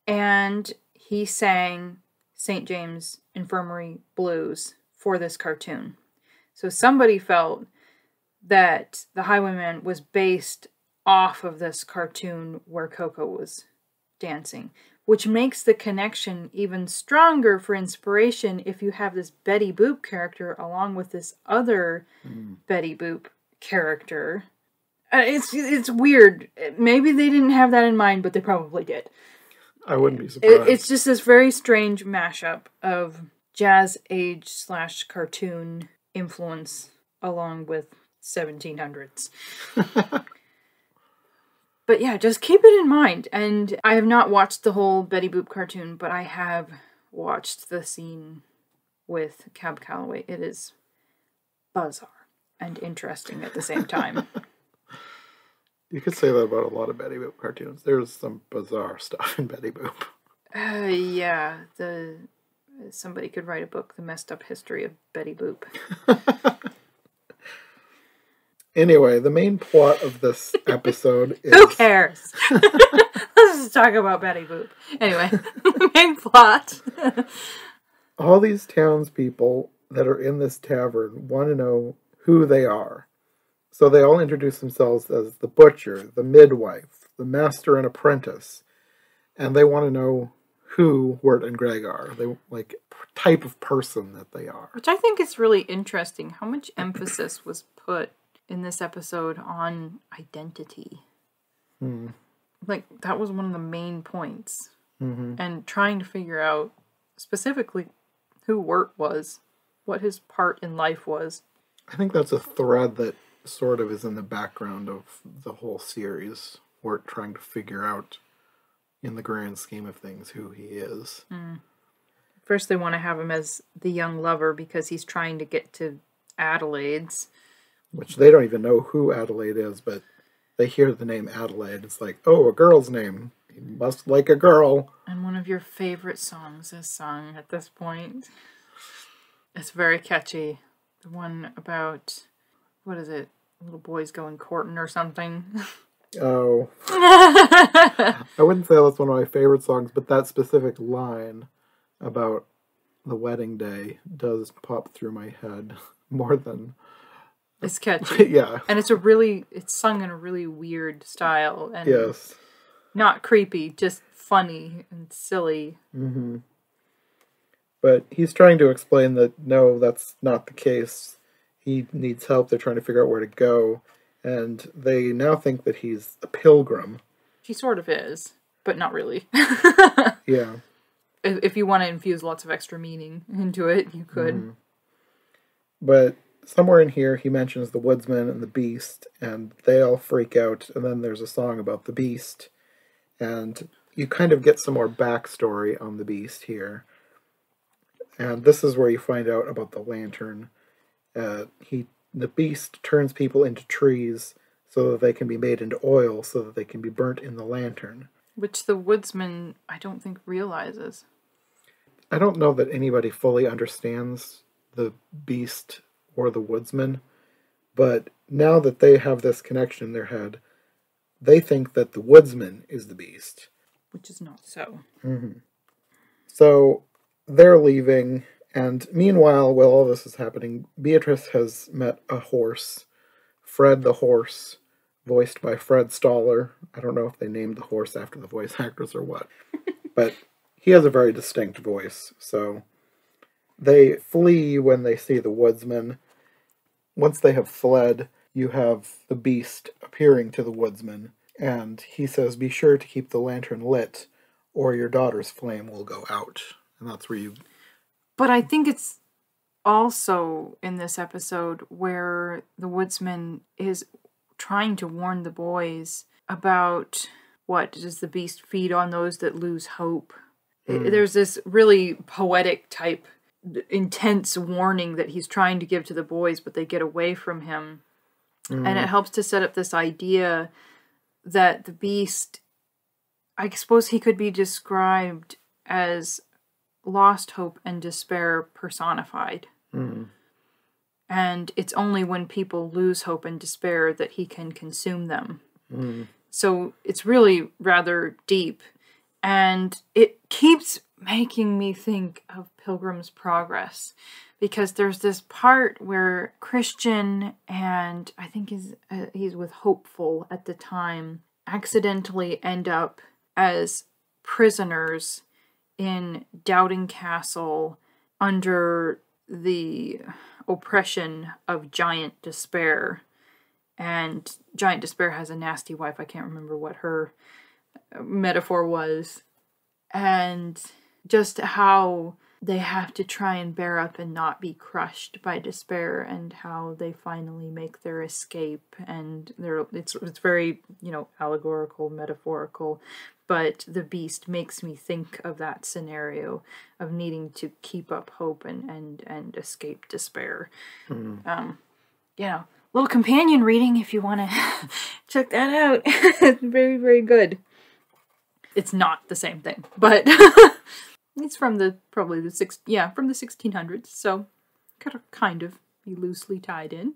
Speaker 2: and he sang St. James Infirmary Blues for this cartoon. So somebody felt that The Highwayman was based off of this cartoon where Coco was dancing, which makes the connection even stronger for inspiration if you have this Betty Boop character along with this other Betty Boop character. It's weird. Maybe they didn't have that in mind, but they probably did.
Speaker 1: I wouldn't be surprised.
Speaker 2: It's just this very strange mashup of jazz age / cartoon influence along with 1700s. But yeah, just keep it in mind. And I have not watched the whole Betty Boop cartoon, but I have watched the scene with Cab Calloway. It is bizarre and interesting at the same time.
Speaker 1: You could say that about a lot of Betty Boop cartoons. There's some bizarre stuff in Betty Boop.
Speaker 2: Yeah, somebody could write a book, The Messed Up History of Betty Boop.
Speaker 1: Anyway, the main plot of this episode is...
Speaker 2: Who cares? Let's just talk about Betty Boop. Anyway, the main plot.
Speaker 1: All these townspeople that are in this tavern want to know who they are. So they all introduce themselves as the butcher, the midwife, the master and apprentice. And they want to know who Wirt and Greg are. They like type of person that they are.
Speaker 2: Which I think is really interesting. How much emphasis was put in this episode on identity. Like, that was one of the main points. And trying to figure out specifically who Wirt was, what his part in life was.
Speaker 1: I think that's a thread that sort of is in the background of the whole series. Wirt trying to figure out, in the grand scheme of things, who he is.
Speaker 2: First they want to have him as the young lover because he's trying to get to Adelaide's.
Speaker 1: Which they don't even know who Adelaide is, but they hear the name Adelaide. It's like, oh, a girl's name. You must like a girl.
Speaker 2: And one of your favorite songs is sung at this point. It's very catchy. The one about, what is it? Little boys going courting or something.
Speaker 1: Oh. I wouldn't say that's one of my favorite songs, but that specific line about the wedding day does pop through my head more than...
Speaker 2: It's catchy.
Speaker 1: Yeah.
Speaker 2: And it's sung in a really weird style. And
Speaker 1: yes.
Speaker 2: Not creepy, just funny and silly.
Speaker 1: But he's trying to explain that, no, that's not the case. He needs help. They're trying to figure out where to go. And they now think that he's a pilgrim.
Speaker 2: He sort of is, but not really.
Speaker 1: Yeah.
Speaker 2: If you want to infuse lots of extra meaning into it, you could.
Speaker 1: But somewhere in here, he mentions the woodsman and the beast, and they all freak out. And then there's a song about the beast. And you kind of get some more backstory on the beast here. And this is where you find out about the lantern. The beast turns people into trees so that they can be made into oil, so that they can be burnt in the lantern.
Speaker 2: Which the woodsman, I don't think, realizes.
Speaker 1: I don't know that anybody fully understands the beast or the woodsman. But now that they have this connection in their head, they think that the woodsman is the beast.
Speaker 2: Which is not so.
Speaker 1: Mm-hmm. So they're leaving, and meanwhile, while all this is happening, Beatrice has met a horse, Fred the horse, voiced by Fred Stoller. I don't know if they named the horse after the voice actors or what, but he has a very distinct voice. So they flee when they see the woodsman. Once they have fled, you have the beast appearing to the woodsman, and he says, "Be sure to keep the lantern lit, or your daughter's flame will go out." And that's where you...
Speaker 2: But I think it's also in this episode where the woodsman is trying to warn the boys about, what, does the beast feed on those that lose hope? There's this really poetic type, intense warning that he's trying to give to the boys, but they get away from him. And it helps to set up this idea that the beast, I suppose he could be described as lost hope and despair personified. And it's only when people lose hope and despair that he can consume them. So it's really rather deep. And it keeps making me think of Pilgrim's Progress. Because there's this part where Christian and I think he's with Hopeful at the time accidentally end up as prisoners in Doubting Castle under the oppression of Giant Despair. And Giant Despair has a nasty wife. I can't remember what her metaphor was. And just how they have to try and bear up and not be crushed by despair, and how they finally make their escape. And it's very, allegorical, metaphorical, but the beast makes me think of that scenario of needing to keep up hope and escape despair. Little companion reading if you want to check that out. It's very, very good. It's not the same thing, but it's from from the 1600s, so could kind of be loosely tied in.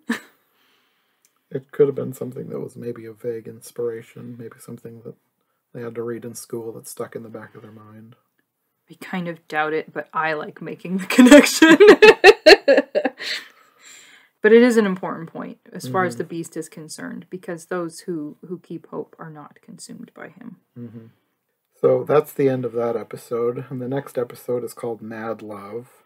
Speaker 1: It could have been something that was maybe a vague inspiration, maybe something that they had to read in school that stuck in the back of their mind.
Speaker 2: I kind of doubt it, but I like making the connection. But it is an important point as far as the beast is concerned, because those who keep hope are not consumed by him.
Speaker 1: So that's the end of that episode, and the next episode is called Mad Love.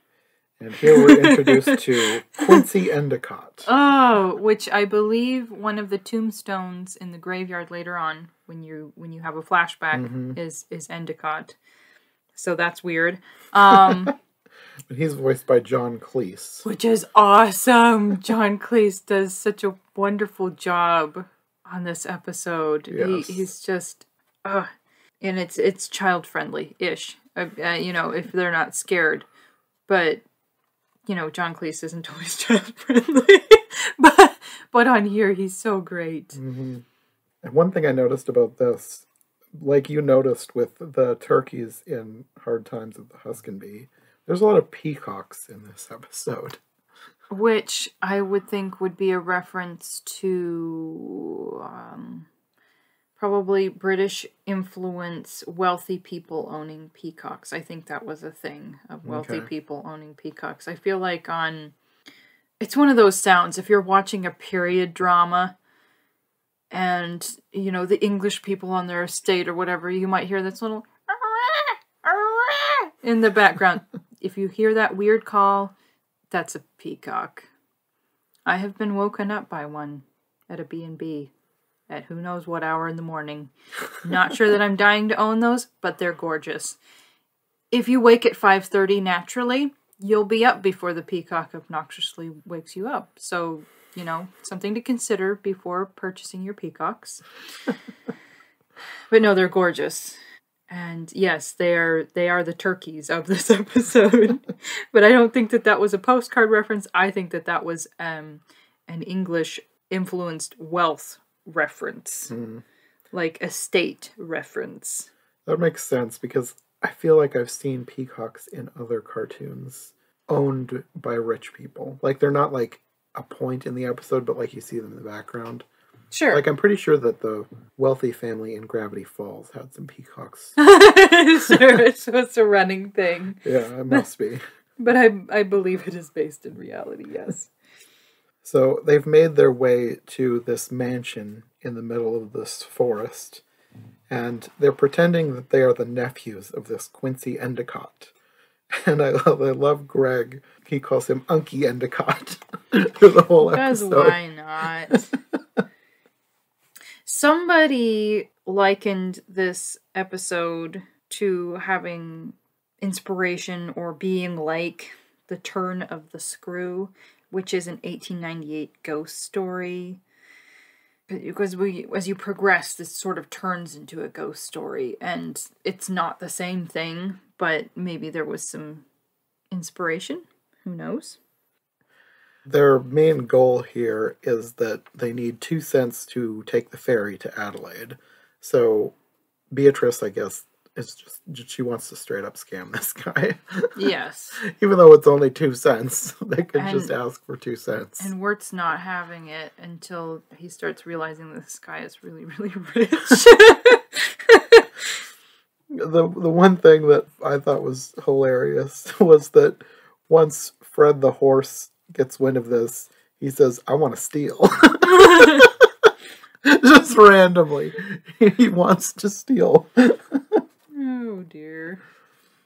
Speaker 1: And here we're introduced to Quincy Endicott.
Speaker 2: Oh, which I believe one of the tombstones in the graveyard later on, when you have a flashback, is Endicott. So that's weird.
Speaker 1: But he's voiced by John Cleese.
Speaker 2: Which is awesome. John Cleese does such a wonderful job on this episode.
Speaker 1: Yes.
Speaker 2: He's just, and it's child friendly-ish. If they're not scared, but John Cleese isn't always child friendly. but on here he's so great.
Speaker 1: And one thing I noticed about this, like you noticed with the turkeys in Hard Times at the Huskin Bee, there's a lot of peacocks in this episode.
Speaker 2: Which I would think would be a reference to probably British influence, wealthy people owning peacocks. I think that was a thing of wealthy people owning peacocks. I feel like it's one of those sounds, if you're watching a period drama and, the English people on their estate or whatever, you might hear this little in the background. If you hear that weird call, that's a peacock. I have been woken up by one at a B&B at who knows what hour in the morning. Not sure that I'm dying to own those, but they're gorgeous. If you wake at 5:30 naturally, you'll be up before the peacock obnoxiously wakes you up. So, something to consider before purchasing your peacocks. But no, they're gorgeous. And yes, they are the turkeys of this episode. But I don't think that was a postcard reference. I think that was an English-influenced wealth reference. Like estate reference.
Speaker 1: That makes sense, because I feel like I've seen peacocks in other cartoons owned by rich people. Like, they're not like a point in the episode, but like you see them in the background.
Speaker 2: Sure.
Speaker 1: Like I'm pretty sure that the wealthy family in Gravity Falls had some peacocks.
Speaker 2: Sure, so it's a running thing.
Speaker 1: Yeah, it must be.
Speaker 2: But I believe it is based in reality, yes.
Speaker 1: So they've made their way to this mansion in the middle of this forest, and they're pretending that they are the nephews of this Quincy Endicott. And I love Greg. He calls him Unky Endicott through the whole episode.
Speaker 2: Because why not? Somebody likened this episode to having inspiration or being like The Turn of the Screw, which is an 1898 ghost story. Because as you progress, this sort of turns into a ghost story, and it's not the same thing, but maybe there was some inspiration. Who knows?
Speaker 1: Their main goal here is that they need 2 cents to take the ferry to Adelaide. So Beatrice, I guess, is she wants to straight up scam this guy.
Speaker 2: Yes.
Speaker 1: Even though it's only 2 cents, they could just ask for 2 cents.
Speaker 2: And Wirt's not having it until he starts realizing this guy is really, really rich.
Speaker 1: The one thing that I thought was hilarious was that once Fred the horse gets wind of this, he says, "I want to steal." Just randomly. He wants to steal.
Speaker 2: Oh, dear.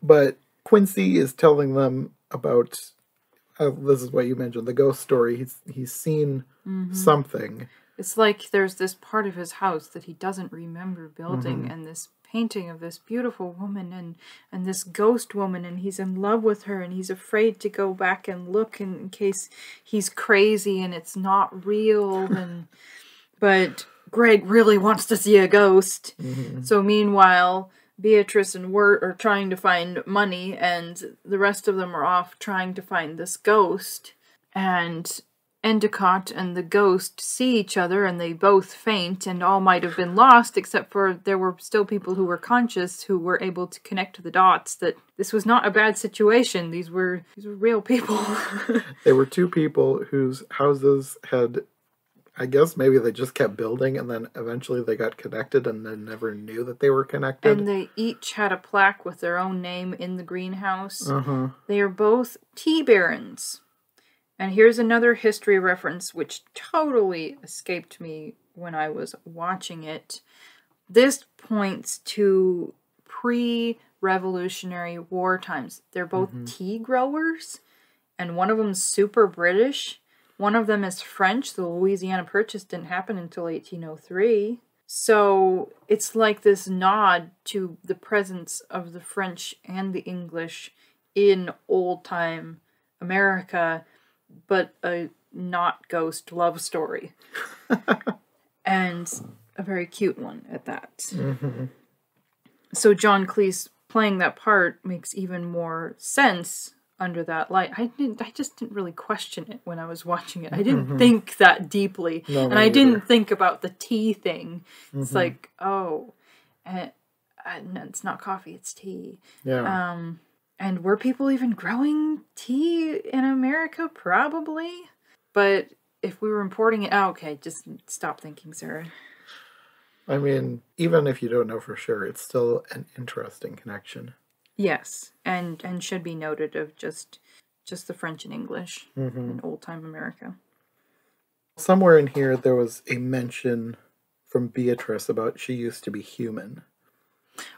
Speaker 1: But Quincy is telling them about, this is what you mentioned, the ghost story. He's seen something.
Speaker 2: It's like there's this part of his house that he doesn't remember building, and this painting of this beautiful woman and this ghost woman, and he's in love with her, and he's afraid to go back and look in case he's crazy and it's not real. But Greg really wants to see a ghost. So meanwhile, Beatrice and Wirt are trying to find money, and the rest of them are off trying to find this ghost. And Endicott and the ghost see each other, and they both faint, and all might have been lost, except for there were still people who were conscious, who were able to connect the dots that this was not a bad situation. These were real people.
Speaker 1: They were 2 people whose houses had, I guess maybe they just kept building, and then eventually they got connected and then never knew that they were connected.
Speaker 2: And they each had a plaque with their own name in the greenhouse. They are both tea barons. And here's another history reference which totally escaped me when I was watching it. This points to pre-Revolutionary War times. They're both tea growers, and one of them's super British. One of them is French. The Louisiana Purchase didn't happen until 1803. So it's like this nod to the presence of the French and the English in old-time America, but a not ghost love story. And a very cute one at that. So John Cleese playing that part makes even more sense under that light. I just didn't really question it when I was watching it. I didn't think that deeply.
Speaker 1: No,
Speaker 2: and I didn't think about the tea thing. It's like, oh, and it's not coffee, it's tea.
Speaker 1: Yeah.
Speaker 2: And were people even growing tea in America? Probably. But if we were importing it, okay, just stop thinking, Sarah.
Speaker 1: I mean, even if you don't know for sure, it's still an interesting connection.
Speaker 2: Yes, and should be noted of just the French and English in old-time America.
Speaker 1: Somewhere in here, there was a mention from Beatrice about she used to be human.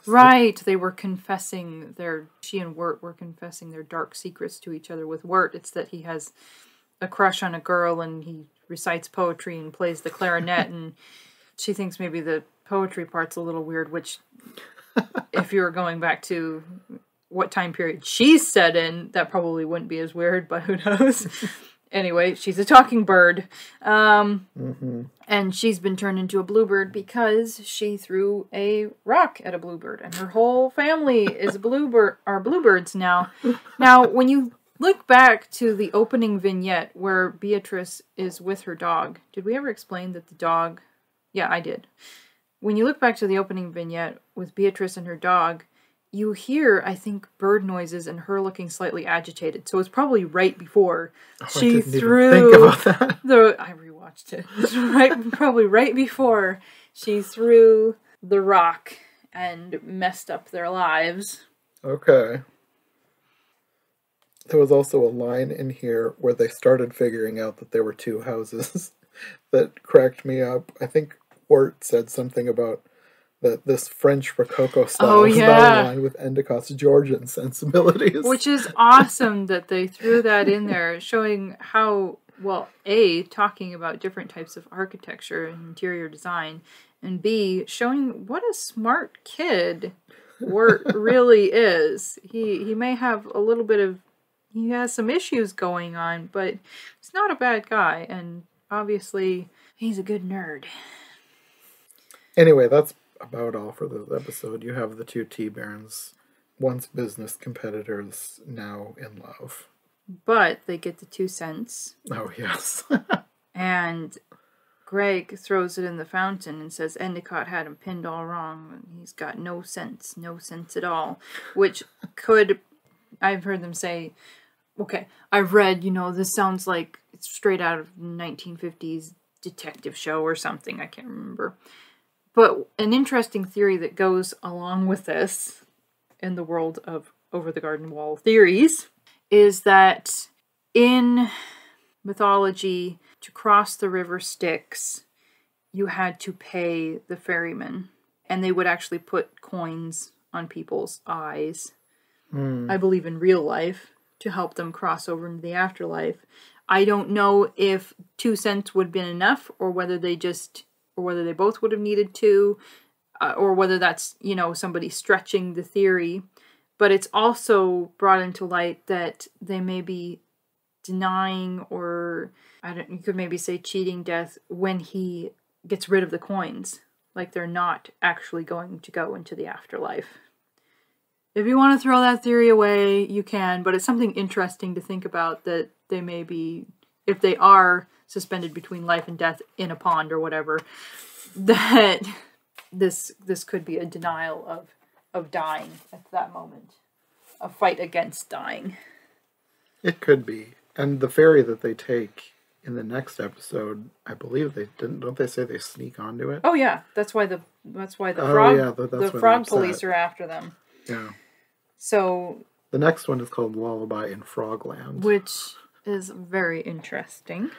Speaker 2: Right, they were confessing she and Wirt were confessing their dark secrets to each other. With Wirt, it's that he has a crush on a girl and he recites poetry and plays the clarinet, and she thinks maybe the poetry part's a little weird, which, if you were going back to what time period she's set in, that probably wouldn't be as weird, but who knows? Anyway, she's a talking bird. And she's been turned into a bluebird because she threw a rock at a bluebird. And her whole family is bluebirds now. Now, when you look back to the opening vignette where Beatrice is with her dog, did we ever explain that the dog... Yeah, I did. When you look back to the opening vignette with Beatrice and her dog, you hear, I think, bird noises and her looking slightly agitated. So it's probably right before she
Speaker 1: I didn't
Speaker 2: threw
Speaker 1: even think about that.
Speaker 2: I rewatched it. Probably right before she threw the rock and messed up their lives.
Speaker 1: Okay. There was also a line in here where they started figuring out that there were two houses that cracked me up. I think Wirt said something about that this French Rococo style is not in line with Endicott's Georgian sensibilities.
Speaker 2: Which is awesome that they threw that in there, showing how, well, A, talking about different types of architecture and interior design, and B, showing what a smart kid Wirt really is. He may have a little bit of, he has some issues going on, but he's not a bad guy, and obviously he's a good nerd.
Speaker 1: Anyway, that's about all for this episode. You have the two T-Barons, once business competitors, now in love.
Speaker 2: But they get the 2 cents.
Speaker 1: Oh, yes.
Speaker 2: And Greg throws it in the fountain and says Endicott had him pinned all wrong. He's got no sense at all. Which could, I've heard them say, okay, I've read, this sounds like it's straight out of 1950s detective show or something. I can't remember. But an interesting theory that goes along with this in the world of Over the Garden Wall theories is that in mythology, to cross the river Styx, you had to pay the ferryman. And they would actually put coins on people's eyes, I believe in real life, to help them cross over into the afterlife. I don't know if 2 cents would have been enough, or whether they both would have needed to, or whether that's, somebody stretching the theory. But it's also brought into light that they may be denying, or you could maybe say cheating death when he gets rid of the coins. Like they're not actually going to go into the afterlife. If you want to throw that theory away, you can, but it's something interesting to think about, that they may be, if they are suspended between life and death in a pond or whatever, that this could be a denial of dying at that moment. A fight against dying.
Speaker 1: It could be. And the ferry that they take in the next episode, I believe don't they say they sneak onto it?
Speaker 2: Oh yeah, that's why the frog police are after them.
Speaker 1: Yeah.
Speaker 2: So
Speaker 1: the next one is called Lullaby in Frogland,
Speaker 2: which is very interesting.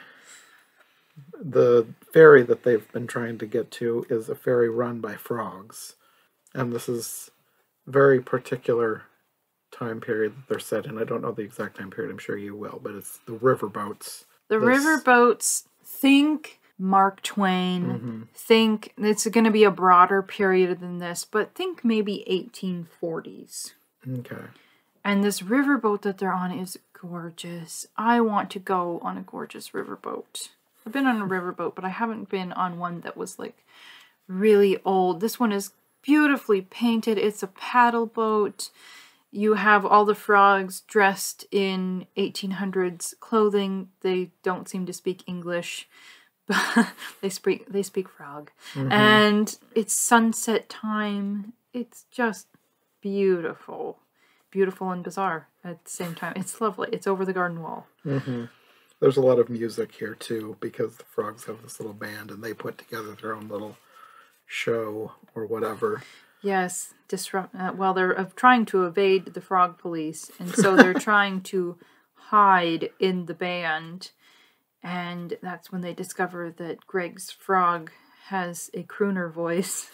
Speaker 1: The ferry that they've been trying to get to is a ferry run by frogs. And this is a very particular time period that they're set in. I don't know the exact time period, I'm sure you will, but it's the riverboats.
Speaker 2: Riverboats, think Mark Twain, think, it's going to be a broader period than this, but think maybe 1840s.
Speaker 1: Okay.
Speaker 2: And this riverboat that they're on is gorgeous. I want to go on a gorgeous riverboat. I've been on a riverboat, but I haven't been on one that was like really old. This one is beautifully painted. It's a paddle boat. You have all the frogs dressed in 1800s clothing. They don't seem to speak English, but they speak frog. And it's sunset time. It's just beautiful. Beautiful and bizarre at the same time. It's lovely. It's over the garden wall.
Speaker 1: There's a lot of music here, too, because the frogs have this little band, and they put together their own little show or whatever.
Speaker 2: Yes, they're trying to evade the frog police, and so they're trying to hide in the band, and that's when they discover that Greg's frog has a crooner voice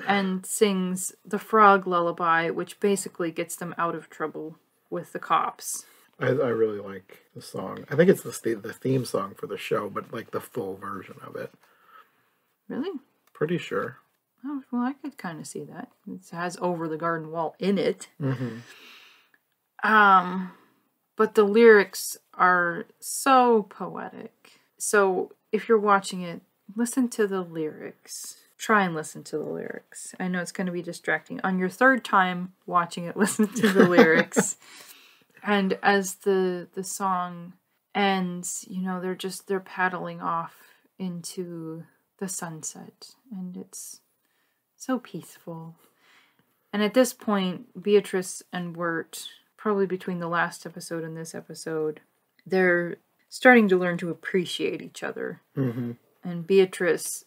Speaker 2: and sings the frog lullaby, which basically gets them out of trouble with the cops.
Speaker 1: I really like the song. I think it's the theme song for the show, but like the full version of it.
Speaker 2: Really?
Speaker 1: Pretty sure.
Speaker 2: Oh, well, I could kind of see that. It has Over the Garden Wall in it. But the lyrics are so poetic. So if you're watching it, listen to the lyrics. Try and listen to the lyrics. I know it's going to be distracting. On your third time watching it, listen to the lyrics. And as the song ends, they're paddling off into the sunset. And it's so peaceful. And at this point, Beatrice and Wirt, probably between the last episode and this episode, they're starting to learn to appreciate each other.
Speaker 1: Mm-hmm.
Speaker 2: And Beatrice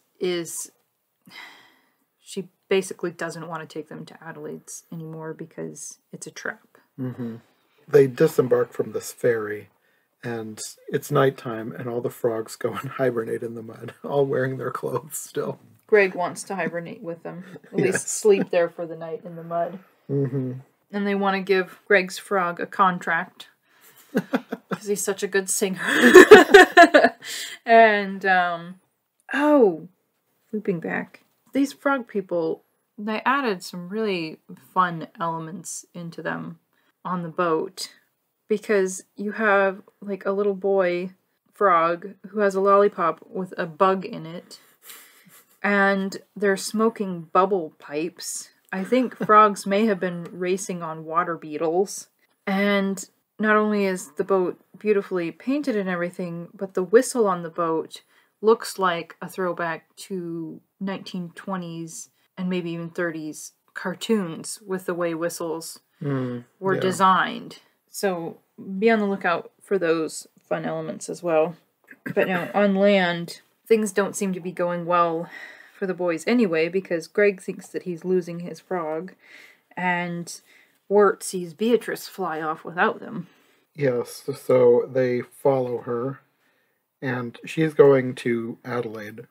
Speaker 2: she basically doesn't want to take them to Adelaide's anymore because it's a trap.
Speaker 1: Mm-hmm. They disembark from this ferry, and it's nighttime, and all the frogs go and hibernate in the mud, all wearing their clothes still.
Speaker 2: Greg wants to hibernate with them. At least sleep there for the night in the mud.
Speaker 1: Mm-hmm.
Speaker 2: And they want to give Greg's frog a contract. Because he's such a good singer. And, looping back. These frog people, they added some really fun elements into them on the boat. Because you have, like, a little boy frog who has a lollipop with a bug in it. And they're smoking bubble pipes. I think frogs may have been racing on water beetles. And not only is the boat beautifully painted and everything, but the whistle on the boat looks like a throwback to 1920s and maybe even 30s cartoons with the way whistles were designed. So be on the lookout for those fun elements as well. But now on land, things don't seem to be going well for the boys anyway, because Greg thinks that he's losing his frog, and Wirt sees Beatrice fly off without them.
Speaker 1: Yes, so they follow her, and she's going to Adelaide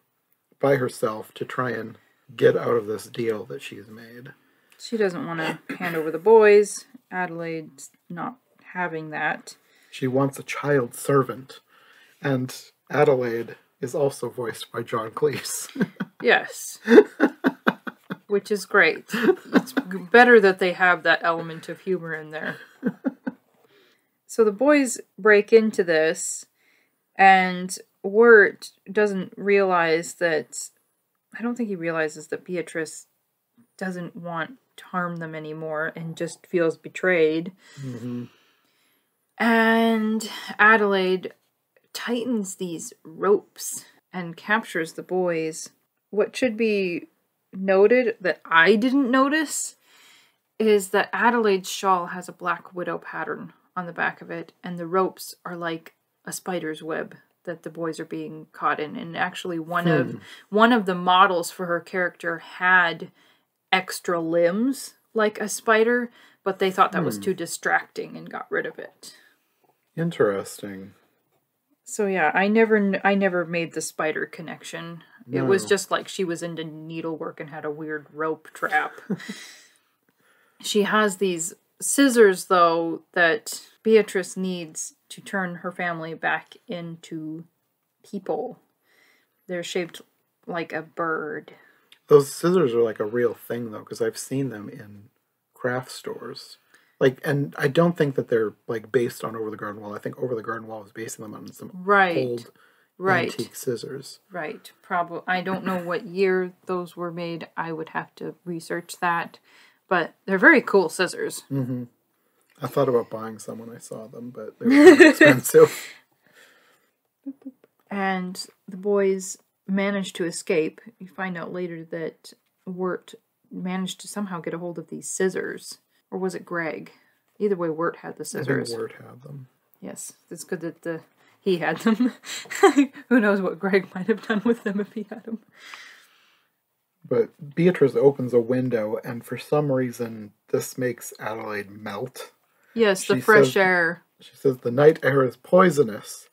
Speaker 1: by herself to try and get out of this deal that she's made.
Speaker 2: She doesn't want to hand over the boys. Adelaide's not having that.
Speaker 1: She wants a child servant, and Adelaide is also voiced by John Cleese.
Speaker 2: Yes. Which is great. It's better that they have that element of humor in there. So the boys break into this, and Wirt doesn't realize that... I don't think he realizes that Beatrice doesn't want to harm them anymore and just feels betrayed.
Speaker 1: Mm-hmm.
Speaker 2: And Adelaide tightens these ropes and captures the boys. What should be noted that I didn't notice is that Adelaide's shawl has a black widow pattern on the back of it, and the ropes are like a spider's web that the boys are being caught in. And actually one of the models for her character had extra limbs like a spider, but they thought that was too distracting and got rid of it.
Speaker 1: Interesting.
Speaker 2: So yeah, I never made the spider connection. No. It was just like she was into needlework and had a weird rope trap. She has these scissors, though, that Beatrice needs to turn her family back into people. They're shaped like a bird.
Speaker 1: Those scissors are like a real thing, though, because I've seen them in craft stores. Like, and I don't think that they're like based on Over the Garden Wall. I think Over the Garden Wall was basing them on some old antique scissors.
Speaker 2: Right. Probably. I don't know what year those were made. I would have to research that. But they're very cool scissors.
Speaker 1: Mm-hmm. I thought about buying some when I saw them, but they were kind of expensive.
Speaker 2: And the boys managed to escape. You find out later that Wirt managed to somehow get a hold of these scissors. Or was it Greg? Either way, Wirt had the scissors.
Speaker 1: I think Wirt had them.
Speaker 2: Yes, it's good that he had them. Who knows what Greg might have done with them if he had them.
Speaker 1: But Beatrice opens a window, and for some reason, this makes Adelaide melt.
Speaker 2: Yes, the fresh air.
Speaker 1: She says the night air is poisonous.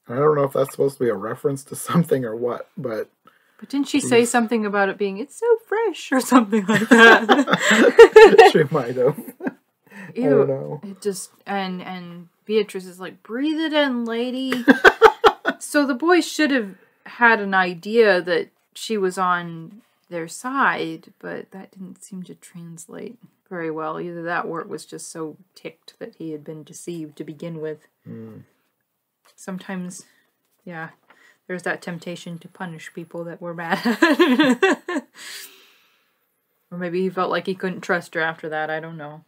Speaker 1: And I don't know if that's supposed to be a reference to something or what, but...
Speaker 2: But didn't she say something about it being, it's so fresh, or something like that?
Speaker 1: She might have. I don't know.
Speaker 2: It just, and Beatrice is like, breathe it in, lady. So the boys should have had an idea that she was on their side, but that didn't seem to translate very well. Either that or it was just so ticked that he had been deceived to begin with. Sometimes, yeah, there's that temptation to punish people that were mad. Or maybe he felt like he couldn't trust her after that. I don't know.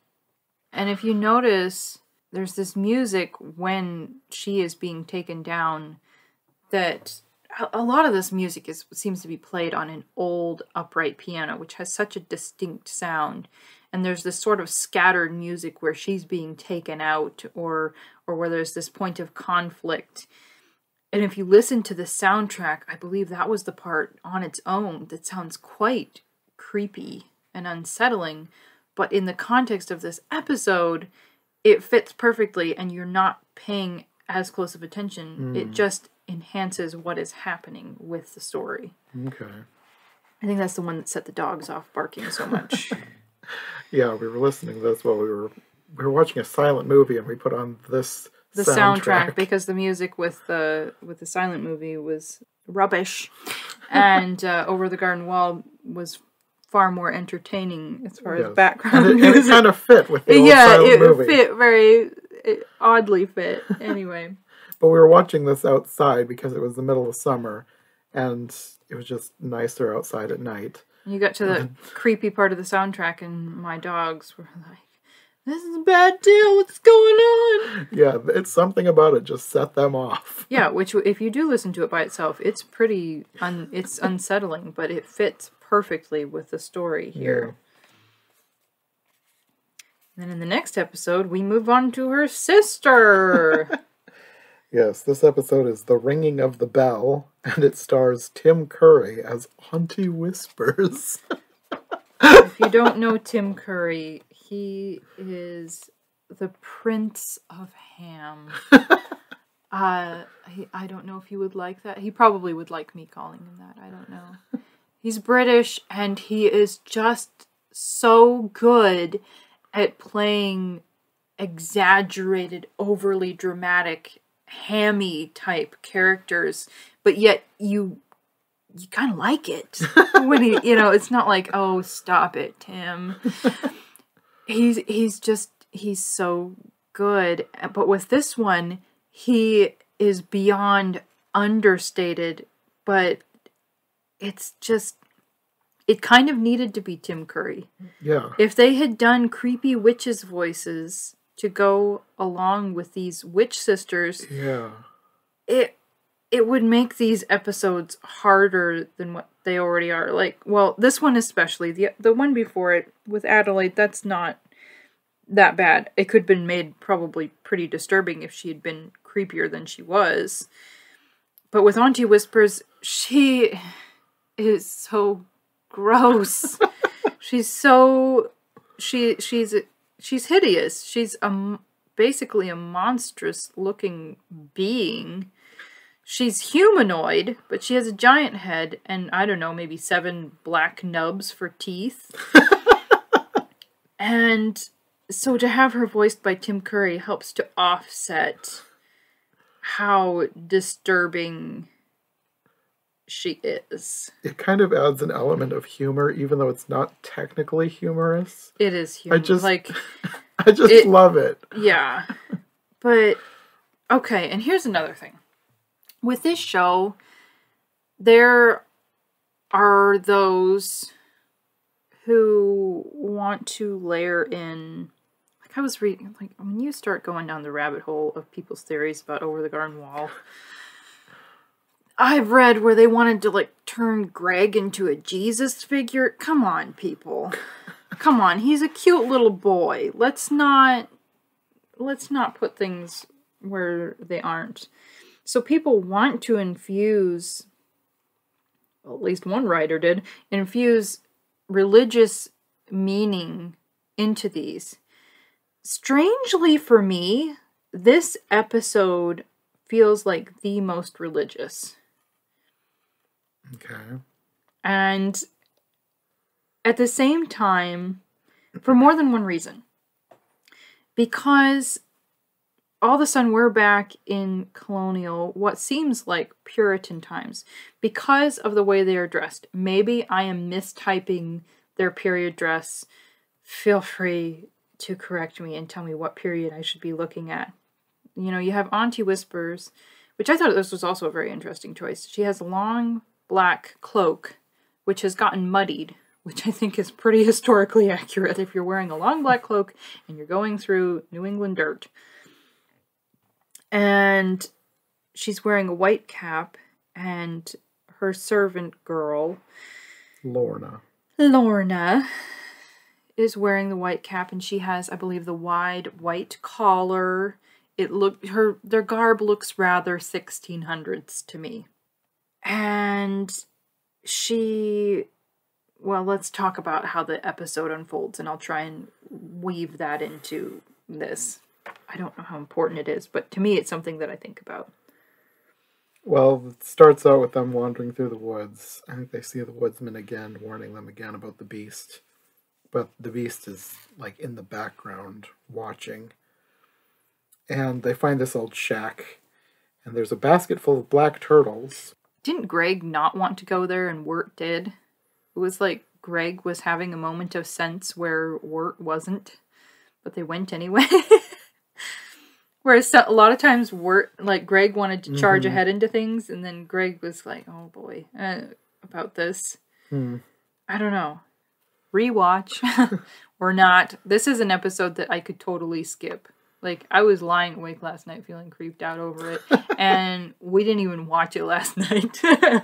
Speaker 2: And if you notice, there's this music when she is being taken down that a lot of this music seems to be played on an old upright piano, which has such a distinct sound. And there's this sort of scattered music where she's being taken out, or where there's this point of conflict. And if you listen to the soundtrack, I believe that was the part on its own that sounds quite creepy and unsettling. But in the context of this episode, it fits perfectly, and you're not paying as close of attention. It just enhances what is happening with the story.
Speaker 1: Okay.
Speaker 2: I think that's the one that set the dogs off barking so much.
Speaker 1: Yeah, we were listening to this while we were watching a silent movie, and we put on the
Speaker 2: soundtrack because the music with the silent movie was rubbish, and Over the Garden Wall was far more entertaining as far as background music.
Speaker 1: And it kind of fit with the old silent movie.
Speaker 2: It oddly fit. Anyway.
Speaker 1: But we were watching this outside because it was the middle of summer, and it was just nicer outside at night.
Speaker 2: You got to the creepy part of the soundtrack, and my dogs were like, "This is a bad deal. What's going on?"
Speaker 1: Yeah, it's something about it just set them off.
Speaker 2: Yeah, which if you do listen to it by itself, it's pretty it's unsettling, but it fits perfectly with the story here. Yeah. Then in the next episode, we move on to her sister.
Speaker 1: Yes, this episode is The Ringing of the Bell, and it stars Tim Curry as Auntie Whispers.
Speaker 2: If you don't know Tim Curry, he is the Prince of Ham. I don't know if he would like that. He probably would like me calling him that. I don't know. He's British, and he is just so good at playing exaggerated, overly dramatic, hammy type characters, but yet you kind of like it when he, it's not like, oh, stop it, Tim. He's so good. But with this one, he is beyond understated, but it's just, it kind of needed to be Tim Curry.
Speaker 1: Yeah.
Speaker 2: If they had done creepy witches' voices to go along with these witch sisters, it would make these episodes harder than what they already are. Like, well, this one especially, the one before it with Adelaide, that's not that bad. It could have been made probably pretty disturbing if she had been creepier than she was. But with Auntie Whispers, she is so gross. She's hideous. She's basically a monstrous looking being. She's humanoid, but she has a giant head and, I don't know, maybe 7 black nubs for teeth. And so to have her voiced by Tim Curry helps to offset how disturbing she is.
Speaker 1: It kind of adds an element of humor, even though it's not technically humorous.
Speaker 2: It is humorous.
Speaker 1: I just love it.
Speaker 2: Yeah. But, okay, and here's another thing. With this show, there are those who want to layer in, like I was reading, like when you start going down the rabbit hole of people's theories about Over the Garden Wall, I've read where they wanted to like turn Greg into a Jesus figure. Come on, people. Come on, he's a cute little boy. Let's not put things where they aren't. So people want to infuse, well, at least one writer did, infuse religious meaning into these. Strangely for me, this episode feels like the most religious.
Speaker 1: Okay.
Speaker 2: And at the same time, for more than one reason. Because all of a sudden we're back in colonial, what seems like Puritan times, because of the way they are dressed. Maybe I am mistyping their period dress. Feel free to correct me and tell me what period I should be looking at. You have Auntie Whispers, which I thought this was also a very interesting choice. She has a long black cloak, which has gotten muddied, which I think is pretty historically accurate if you're wearing a long black cloak and you're going through New England dirt. And she's wearing a white cap, and her servant girl,
Speaker 1: Lorna,
Speaker 2: is wearing the white cap, and she has, I believe, the wide white collar. Their garb looks rather 1600s to me. And well, let's talk about how the episode unfolds, and I'll try and weave that into this. I don't know how important it is, but to me it's something that I think about.
Speaker 1: Well, it starts out with them wandering through the woods. I think they see the woodsman again, warning them again about the beast. But the beast is, like, in the background, watching. And they find this old shack, and there's a basket full of black turtles.
Speaker 2: Didn't Greg not want to go there and Wirt did? It was like Greg was having a moment of sense where Wirt wasn't, but they went anyway. Whereas a lot of times Greg wanted to charge ahead into things, and then Greg was like, oh boy, about this. I don't know. Rewatch or not. This is an episode that I could totally skip. Like, I was lying awake last night feeling creeped out over it, and we didn't even watch it last night.
Speaker 1: I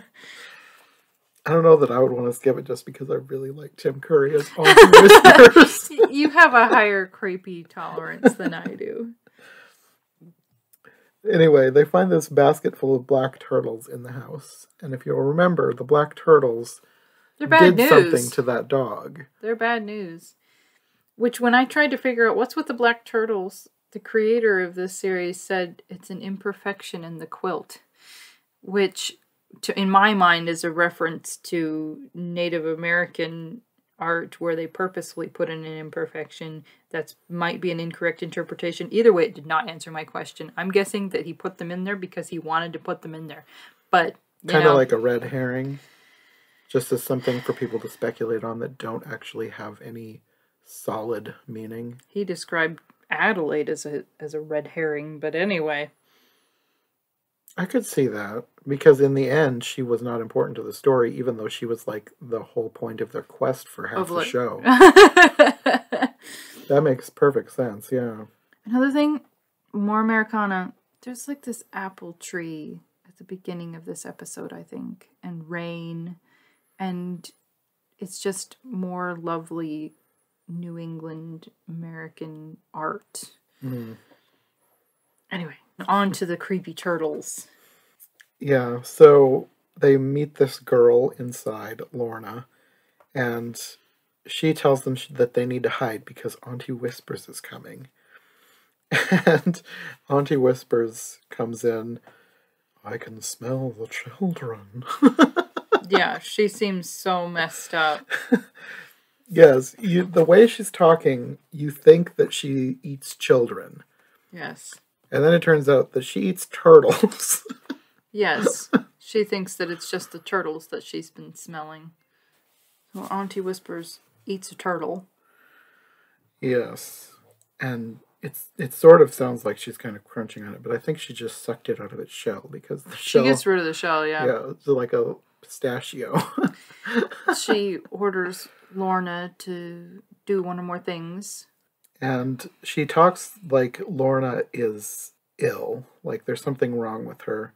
Speaker 1: don't know that I would want to skip it just because I really like Tim Curry as Auntie Whispers.
Speaker 2: You have a higher creepy tolerance than I do.
Speaker 1: Anyway, they find this basket full of black turtles in the house. And if you'll remember, the black turtles did something to that dog.
Speaker 2: They're bad news. Which, when I tried to figure out what's with the black turtles, the creator of this series said it's an imperfection in the quilt. Which, in my mind, is a reference to Native American art where they purposely put in an imperfection. That might be an incorrect interpretation. Either way, it did not answer my question. I'm guessing that he put them in there because he wanted to put them in there. But,
Speaker 1: kind of like a red herring. Just as something for people to speculate on that don't actually have any solid meaning.
Speaker 2: He described Adelaide as a red herring, but anyway.
Speaker 1: I could see that, because in the end, she was not important to the story, even though she was, like, the whole point of their quest for half the show. That makes perfect sense, yeah.
Speaker 2: Another thing, more Americana, there's, like, this apple tree at the beginning of this episode, I think, and rain, and it's just more lovely New England American art. Anyway, on to the creepy turtles.
Speaker 1: Yeah, so they meet this girl inside, Lorna, and she tells them that they need to hide because Auntie Whispers is coming. And Auntie Whispers comes in, I can smell the children.
Speaker 2: Yeah, she seems so messed up.
Speaker 1: Yes, the way she's talking, you think that she eats children.
Speaker 2: Yes.
Speaker 1: And then it turns out that she eats turtles.
Speaker 2: Yes, she thinks that it's just the turtles that she's been smelling. So Auntie Whispers eats a turtle.
Speaker 1: Yes, and it sort of sounds like she's kind of crunching on it, but I think she just sucked it out of its shell, because the shell...
Speaker 2: She gets rid of the shell, yeah.
Speaker 1: Yeah, it's like a pistachio.
Speaker 2: She orders Lorna to do one or more things.
Speaker 1: And she talks like Lorna is ill, like there's something wrong with her.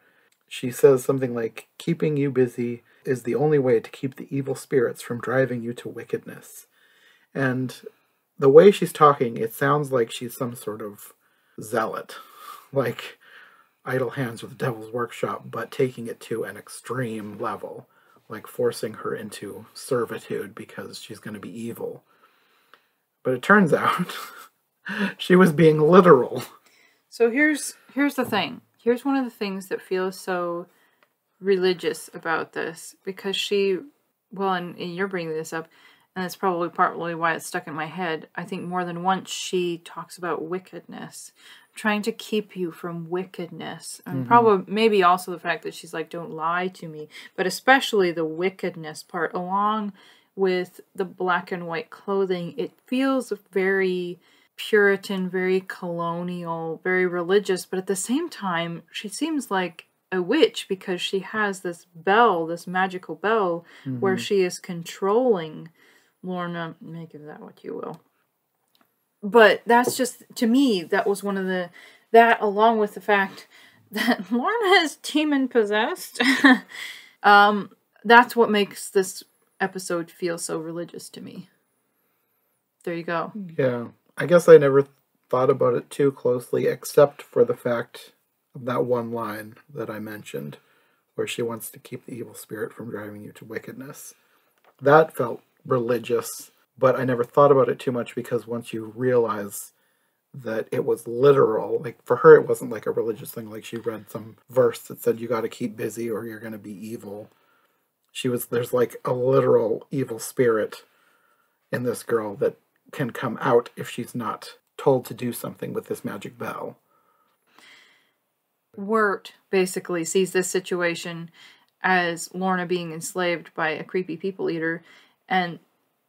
Speaker 1: She says something like, keeping you busy is the only way to keep the evil spirits from driving you to wickedness. And the way she's talking, it sounds like she's some sort of zealot. Like Idle Hands with the Devil's Workshop, but taking it to an extreme level. Like forcing her into servitude because she's going to be evil. But it turns out she was being literal.
Speaker 2: So here's the thing. Here's one of the things that feels so religious about this. Because and you're bringing this up, and it's probably partly why it's stuck in my head. I think more than once she talks about wickedness. Trying to keep you from wickedness. And probably, maybe also the fact that she's like, don't lie to me. But especially the wickedness part, along with the black and white clothing. It feels very Puritan, very colonial, very religious. But at the same time, she seems like a witch because she has this bell, this magical bell, where she is controlling Lorna. Make of that what you will. But that's just, to me, that was one of that along with the fact that Lorna is demon possessed. That's what makes this episode feel so religious to me. There you go.
Speaker 1: Yeah. I guess I never thought about it too closely, except for the fact of that one line that I mentioned, where she wants to keep the evil spirit from driving you to wickedness. That felt religious, but I never thought about it too much because once you realize that it was literal, like for her it wasn't like a religious thing, like she read some verse that said you got to keep busy or you're going to be evil. There's like a literal evil spirit in this girl that can come out if she's not told to do something with this magic bell.
Speaker 2: Wirt basically sees this situation as Lorna being enslaved by a creepy people eater, and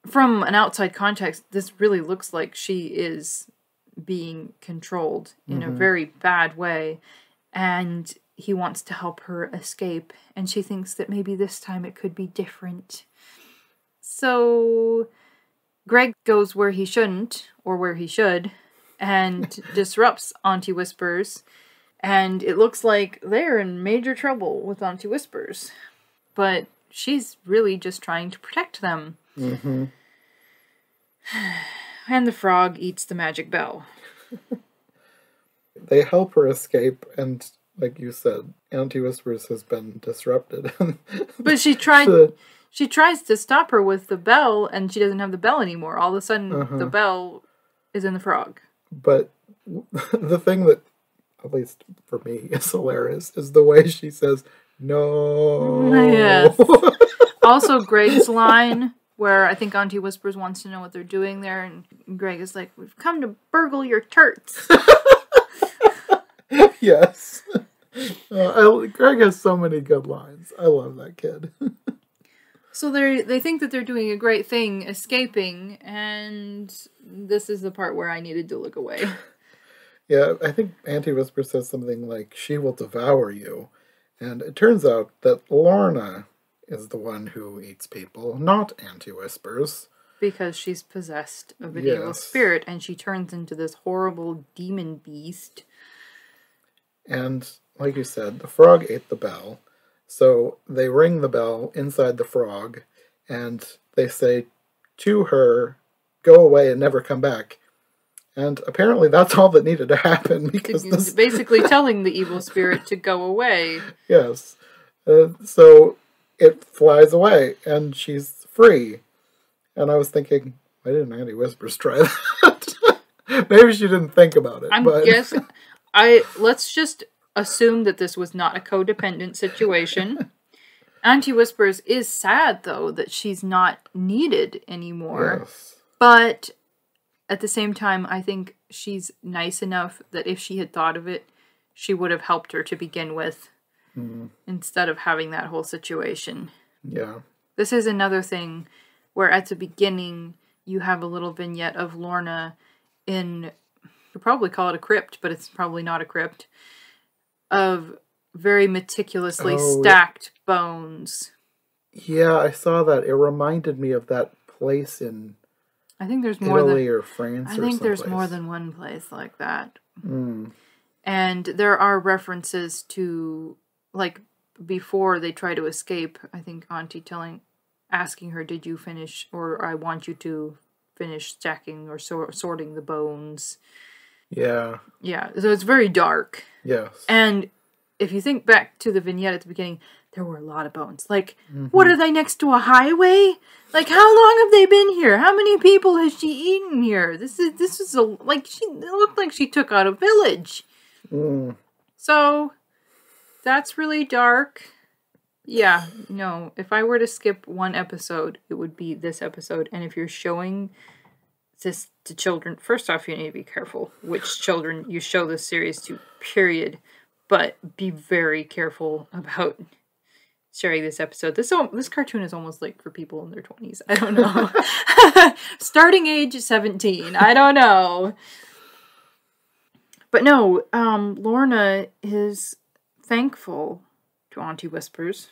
Speaker 2: from an outside context, this really looks like she is being controlled in a very bad way, and he wants to help her escape, and she thinks that maybe this time it could be different. So Greg goes where he shouldn't, or where he should, and disrupts Auntie Whispers, and it looks like they're in major trouble with Auntie Whispers. But she's really just trying to protect them. Mm-hmm. And the frog eats the magic bell.
Speaker 1: They help her escape, and like you said, Auntie Whispers has been disrupted.
Speaker 2: But she tries to stop her with the bell, and she doesn't have the bell anymore. All of a sudden, the bell is in the frog.
Speaker 1: But the thing that, at least for me, is hilarious is the way she says, no.
Speaker 2: Yes. Also, Greg's line, where I think Auntie Whispers wants to know what they're doing there, and Greg is like, we've come to burgle your turts.
Speaker 1: Yes. Greg has so many good lines. I love that kid.
Speaker 2: So they think that they're doing a great thing, escaping, and this is the part where I needed to look away.
Speaker 1: Yeah, I think Auntie Whisper says something like, she will devour you. And it turns out that Lorna is the one who eats people, not Auntie Whispers.
Speaker 2: Because she's possessed of an evil spirit, and she turns into this horrible demon beast.
Speaker 1: And, like you said, the frog ate the bell. So they ring the bell inside the frog, and they say to her, go away and never come back. And apparently that's all that needed to happen, because
Speaker 2: basically telling the evil spirit to go away.
Speaker 1: Yes. So it flies away, and she's free. And I was thinking, why didn't Auntie Whispers try that? Maybe she didn't think about it.
Speaker 2: I'm guessing. Let's just assume that this was not a codependent situation. Auntie Whispers is sad, though, that she's not needed anymore.
Speaker 1: Yes.
Speaker 2: But at the same time, I think she's nice enough that if she had thought of it, she would have helped her to begin with, instead of having that whole situation.
Speaker 1: Yeah.
Speaker 2: This is another thing where at the beginning, you have a little vignette of Lorna in, you could probably call it a crypt, but it's probably not a crypt, of very meticulously stacked bones.
Speaker 1: Yeah, I saw that. It reminded me of that place in
Speaker 2: I think there's
Speaker 1: Italy or France or
Speaker 2: I think there's
Speaker 1: someplace.
Speaker 2: more than one place like that. And there are references to, like, before they try to escape, I think Auntie asking her, did you finish, or I want you to finish stacking or sorting the bones.
Speaker 1: Yeah.
Speaker 2: Yeah, so it's very dark.
Speaker 1: Yes.
Speaker 2: And if you think back to the vignette at the beginning, there were a lot of bones. Like, what are they, next to a highway? Like, how long have they been here? How many people has she eaten here? It looked like she took out a village. So, that's really dark. Yeah, no, if I were to skip one episode, it would be this episode. And if you're showing this to children, first off, you need to be careful which children you show this series to, period. But be very careful about sharing this episode. This cartoon is almost like for people in their 20s. I don't know. Starting age 17. I don't know. But no, Lorna is thankful to Auntie Whispers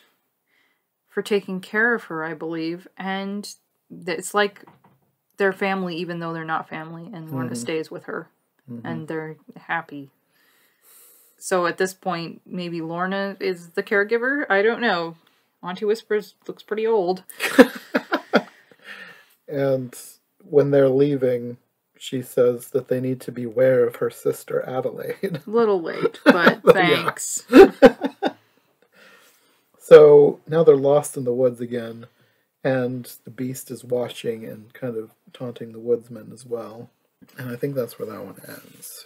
Speaker 2: for taking care of her, I believe. And it's like they're family, even though they're not family. And Lorna stays with her. And they're happy. So at this point, maybe Lorna is the caregiver? I don't know. Auntie Whispers looks pretty old.
Speaker 1: And when they're leaving, she says that they need to beware of her sister Adelaide.
Speaker 2: A little late, but thanks.
Speaker 1: So now they're lost in the woods again, and the beast is watching and kind of taunting the woodsman as well. And I think that's where that one ends.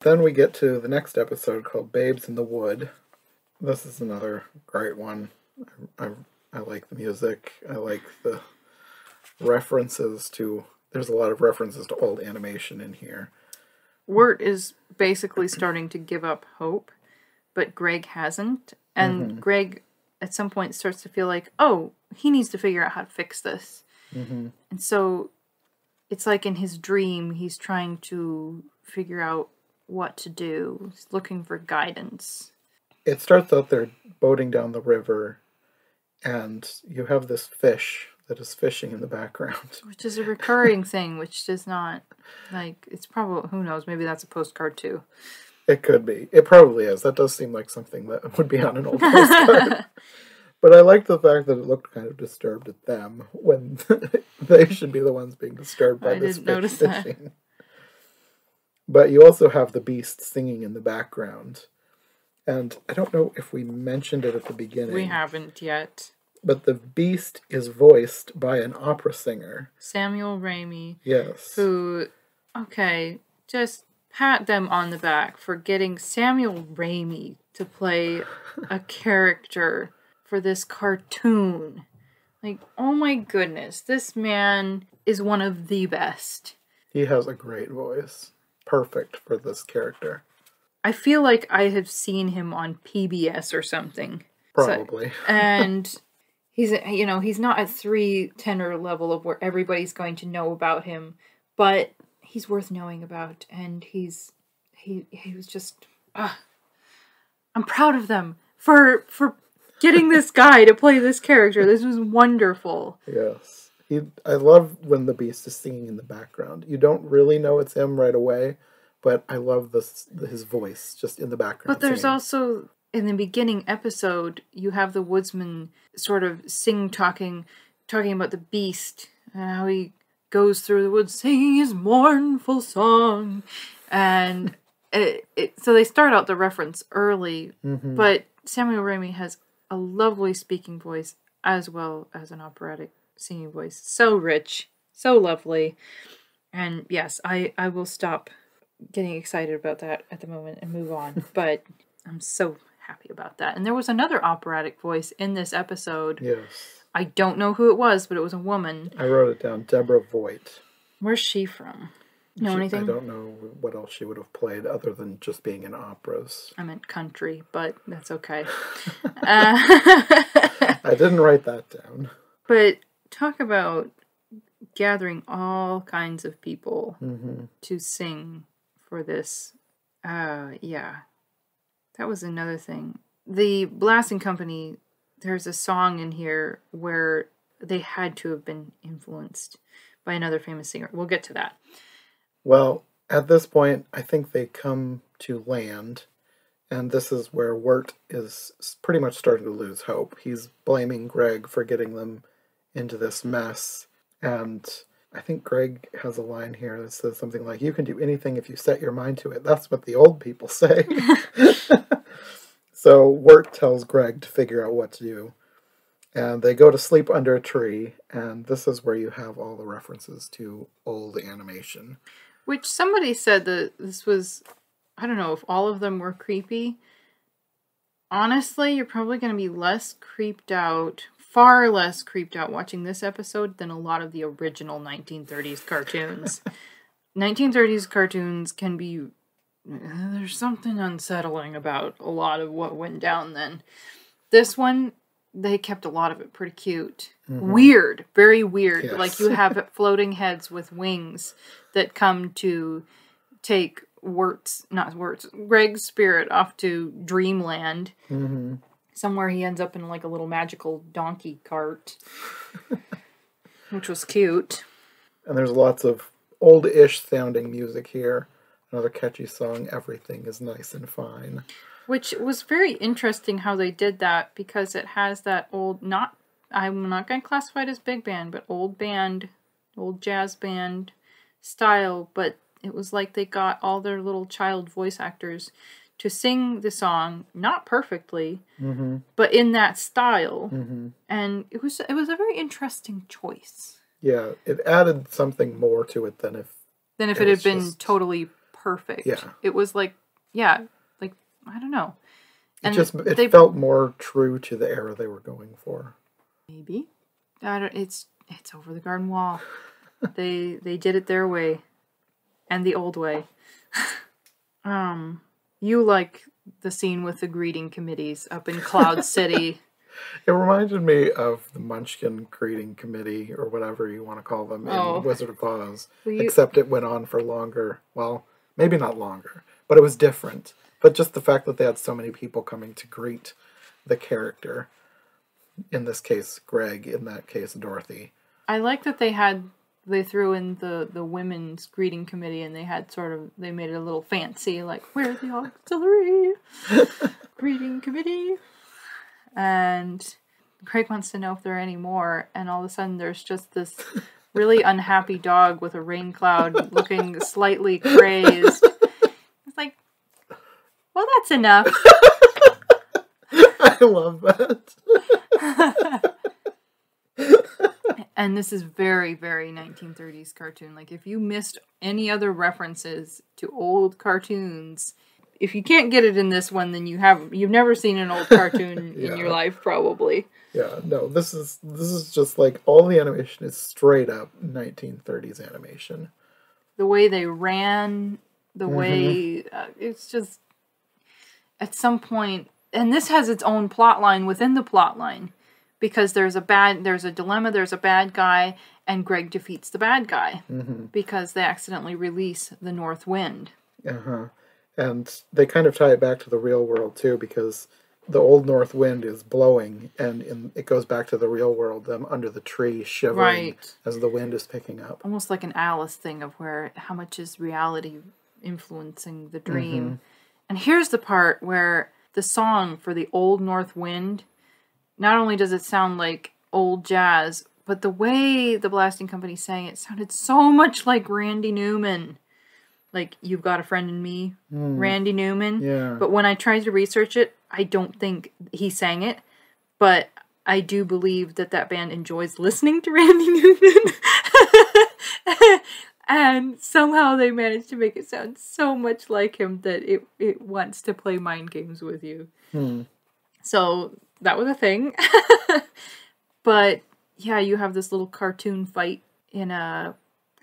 Speaker 1: Then we get to the next episode called Babes in the Wood. This is another great one. I like the music. I like the references to... There's a lot of references to old animation in here.
Speaker 2: Wirt is basically starting to give up hope, but Greg hasn't. And Greg, at some point, starts to feel like, oh, he needs to figure out how to fix this. And so it's like in his dream, he's trying to figure out what to do. He's looking for guidance. It
Speaker 1: starts out they're boating down the river, and you have this fish that is fishing in the background.
Speaker 2: Which is a recurring thing, which does not, like, it's probably, who knows, maybe that's a postcard too.
Speaker 1: It could be. It probably is. That does seem like something that would be on an old postcard. But I like the fact that it looked kind of disturbed at them when they should be the ones being disturbed by this fish fishing. That. But you also have the beast singing in the background. And I don't know if we mentioned it at the beginning.
Speaker 2: We haven't yet.
Speaker 1: But the beast is voiced by an opera singer.
Speaker 2: Samuel Ramey.
Speaker 1: Yes.
Speaker 2: Who, okay, just pat them on the back for getting Samuel Ramey to play a character for this cartoon. Like, oh my goodness, this man is one of the best.
Speaker 1: He has a great voice. Perfect for this character.
Speaker 2: I feel like I have seen him on PBS or something.
Speaker 1: Probably.
Speaker 2: So, and he's, you know, he's not at 3 tenor level of where everybody's going to know about him, but he's worth knowing about, and he was just, I'm proud of them for getting this guy to play this character. This was wonderful.
Speaker 1: Yes. I love when the beast is singing in the background. You don't really know it's him right away, but I love his voice just in the background.
Speaker 2: But there's also, in the beginning episode, you have the woodsman sort of talking about the beast, and how he goes through the woods singing his mournful song. And so they start out the reference early, but Samuel Ramey has a lovely speaking voice as well as an operatic singing voice. So rich, so lovely. And yes, I will stop getting excited about that at the moment and move on. But I'm so happy about that. And there was another operatic voice in this episode.
Speaker 1: Yes.
Speaker 2: I don't know who it was, but it was a woman.
Speaker 1: I wrote it down. Deborah Voigt.
Speaker 2: Where's she from? Know anything?
Speaker 1: I don't know what else she would have played other than just being in operas.
Speaker 2: I meant country, but that's okay.
Speaker 1: I didn't write that down.
Speaker 2: But talk about gathering all kinds of people to sing for this. Yeah. That was another thing. The Blasting Company, there's a song in here where they had to have been influenced by another famous singer. We'll get to that.
Speaker 1: Well, at this point, I think they come to land, and this is where Wirt is pretty much starting to lose hope. He's blaming Greg for getting them into this mess, and I think Greg has a line here that says something like, "You can do anything if you set your mind to it." That's what the old people say. So Wirt tells Greg to figure out what to do, and they go to sleep under a tree, and this is where you have all the references to old animation.
Speaker 2: Which somebody said that this was, I don't know if all of them were creepy. Honestly, you're probably going to be far less creeped out watching this episode than a lot of the original 1930s cartoons. 1930s cartoons can be, there's something unsettling about a lot of what went down then. This one, they kept a lot of it pretty cute. Weird, very weird. Yes. Like you have floating heads with wings that come to take Greg's spirit off to Dreamland. Somewhere he ends up in like a little magical donkey cart, which was cute.
Speaker 1: And there's lots of old-ish sounding music here. Another catchy song, Everything is Nice and Fine.
Speaker 2: Which was very interesting how they did that, because it has that old, I'm not going to classify it as big band, but old jazz band style, but it was like they got all their little child voice actors to sing the song, not perfectly, but in that style. And it was a very interesting choice.
Speaker 1: Yeah, it added something more to it than if
Speaker 2: it had been totally perfect.
Speaker 1: Yeah.
Speaker 2: It was like, yeah, like, I don't know.
Speaker 1: And it felt more true to the era they were going for.
Speaker 2: Maybe. It's Over the Garden Wall. They did it their way. And the old way. You like the scene with the greeting committees up in Cloud City.
Speaker 1: It reminded me of the Munchkin Greeting Committee, or whatever you want to call them, in Wizard of Oz. Except it went on for longer. Well, maybe not longer, but it was different. But just the fact that they had so many people coming to greet the character. In this case, Greg. In that case, Dorothy.
Speaker 2: I like that they threw in the women's greeting committee, and they made it a little fancy, like, we're the auxiliary greeting committee. And Craig wants to know if there are any more, and all of a sudden there's just this really unhappy dog with a rain cloud looking slightly crazed. It's like, well, that's enough.
Speaker 1: I love that.
Speaker 2: And this is very, very 1930s cartoon. Like, if you missed any other references to old cartoons, if you can't get it in this one, then you've never seen an old cartoon in your life, probably. Yeah,
Speaker 1: no, this is just like, all the animation is straight up 1930s animation.
Speaker 2: The way they ran, the way it's just, at some point, and this has its own plot line within the plot line, because there's a dilemma, there's a bad guy, and Greg defeats the bad guy because they accidentally release the North Wind.
Speaker 1: And they kind of tie it back to the real world, too, because the old North Wind is blowing, and it goes back to the real world, them under the tree shivering as the wind is picking up.
Speaker 2: Almost like an Alice thing of how much is reality influencing the dream. And here's the part where the song for the old North Wind, not only does it sound like old jazz, but the way the blasting company sang it sounded so much like Randy Newman. Like, You've Got a Friend in Me, Randy Newman.
Speaker 1: Yeah.
Speaker 2: But when I tried to research it, I don't think he sang it. But I do believe that band enjoys listening to Randy Newman. And somehow they managed to make it sound so much like him that it wants to play mind games with you. So that was a thing. But yeah, you have this little cartoon fight in a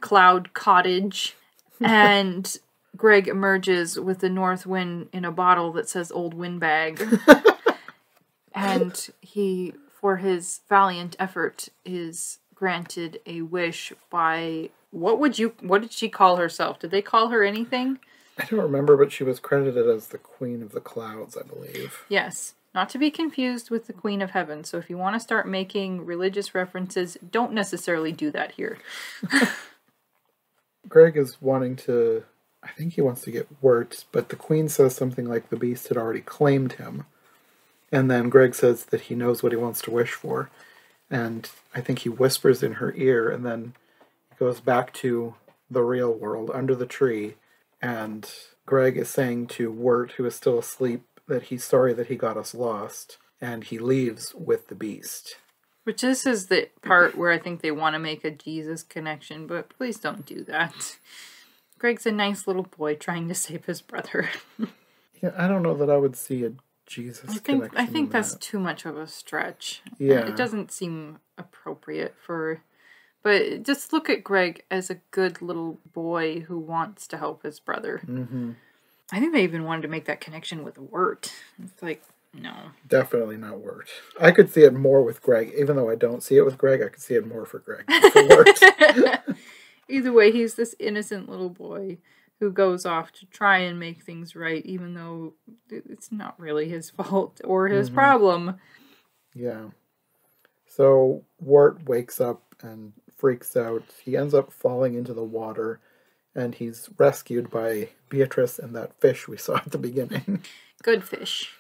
Speaker 2: cloud cottage. And Greg emerges with the North Wind in a bottle that says Old Windbag. And he, for his valiant effort, is granted a wish by, what did she call herself? Did they call her anything?
Speaker 1: I don't remember, but she was credited as the Queen of the Clouds, I believe.
Speaker 2: Yes. Not to be confused with the Queen of Heaven. So if you want to start making religious references, don't necessarily do that here.
Speaker 1: Greg is wanting to, I think he wants to get Wirt, but the Queen says something like the Beast had already claimed him. And then Greg says that he knows what he wants to wish for. And I think he whispers in her ear, and then he goes back to the real world, under the tree, and Greg is saying to Wirt, who is still asleep, that he's sorry that he got us lost, and he leaves with the Beast.
Speaker 2: Which this is the part where I think they want to make a Jesus connection, but please don't do that. Greg's a nice little boy trying to save his brother.
Speaker 1: Yeah, I don't know that I would see a Jesus connection.
Speaker 2: I think that's too much of a stretch.
Speaker 1: Yeah.
Speaker 2: It doesn't seem appropriate for... But just look at Greg as a good little boy who wants to help his brother. I think they even wanted to make that connection with Wirt. It's like... No.
Speaker 1: Definitely not Wirt. I could see it more with Greg. Even though I don't see it with Greg, I could see it more for Greg. For Wirt.
Speaker 2: Either way, he's this innocent little boy who goes off to try and make things right, even though it's not really his fault or his problem.
Speaker 1: Yeah. So Wirt wakes up and freaks out. He ends up falling into the water, And he's rescued by Beatrice and that fish we saw at the beginning.
Speaker 2: Good fish.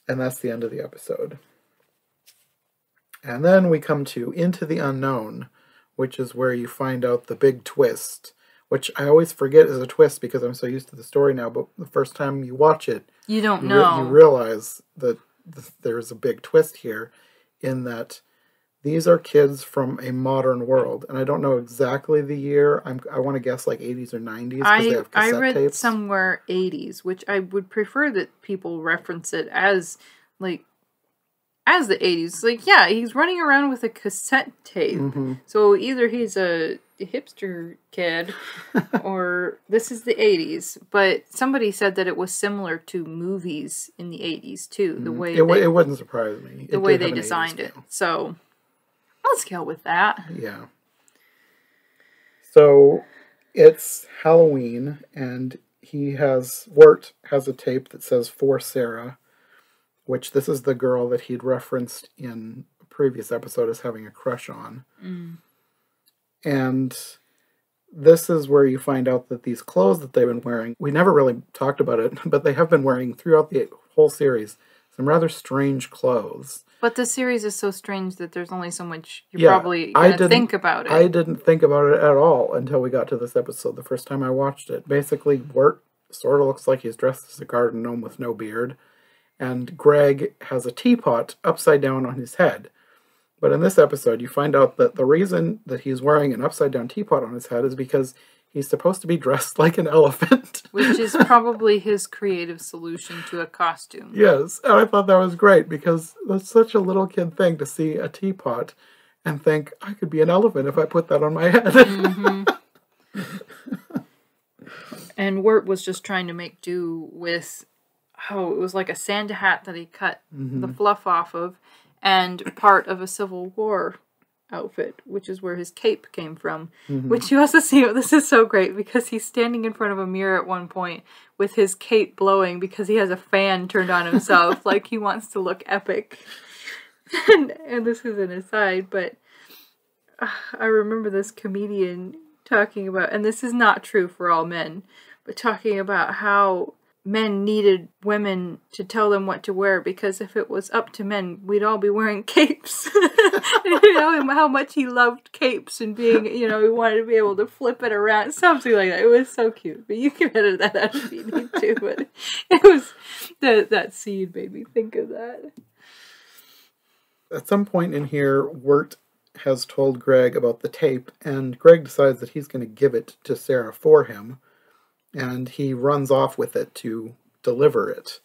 Speaker 1: And that's the end of the episode. And then we come to Into the Unknown, which is where you find out the big twist, which I always forget is a twist because I'm so used to the story now, but the first time you watch it,
Speaker 2: you don't know.
Speaker 1: You realize that there's a big twist here in that these are kids from a modern world. And I don't know exactly the year. I want to guess like 80s or 90s because they have cassette
Speaker 2: I read
Speaker 1: tapes.
Speaker 2: somewhere 80s, which I would prefer that people reference it as the 80s. Like, yeah, he's running around with a cassette tape.
Speaker 1: Mm-hmm.
Speaker 2: So either he's a hipster kid or this is the 80s. But somebody said that it was similar to movies in the 80s, too. The way
Speaker 1: it wouldn't surprise me.
Speaker 2: The way they designed it. So let's go with that.
Speaker 1: Yeah. So it's Halloween, and Wirt has a tape that says "For Sarah," which this is the girl that he'd referenced in a previous episode as having a crush on.
Speaker 2: Mm.
Speaker 1: And this is where you find out that these clothes that they've been wearing, we never really talked about it, but they have been wearing throughout the whole series some rather strange clothes.
Speaker 2: But the series is so strange that there's only so much you're probably going to think about it.
Speaker 1: I didn't think about it at all until we got to this episode the first time I watched it. Basically, Wirt sort of looks like he's dressed as a garden gnome with no beard. And Greg has a teapot upside down on his head. But in this episode, you find out that the reason that he's wearing an upside down teapot on his head is because he's supposed to be dressed like an elephant.
Speaker 2: Which is probably his creative solution to a costume.
Speaker 1: Yes, and I thought that was great because that's such a little kid thing to see a teapot and think, I could be an elephant if I put that on my head.
Speaker 2: Mm-hmm. And Wirt was just trying to make do with, it was like a Santa hat that he cut the fluff off of, and part of a Civil War outfit, which is where his cape came from. Mm-hmm. Which you also see, this is so great, because he's standing in front of a mirror at one point with his cape blowing because he has a fan turned on himself, like he wants to look epic. And this is an aside, but I remember this comedian talking about, and this is not true for all men, but talking about how men needed women to tell them what to wear, because if it was up to men, we'd all be wearing capes. You know, how much he loved capes and being, he wanted to be able to flip it around, something like that. It was so cute. But you can edit that out if you need to. But it was, that scene made me think of that.
Speaker 1: At some point in here, Wirt has told Greg about the tape, and Greg decides that he's going to give it to Sarah for him. And he runs off with it to deliver it.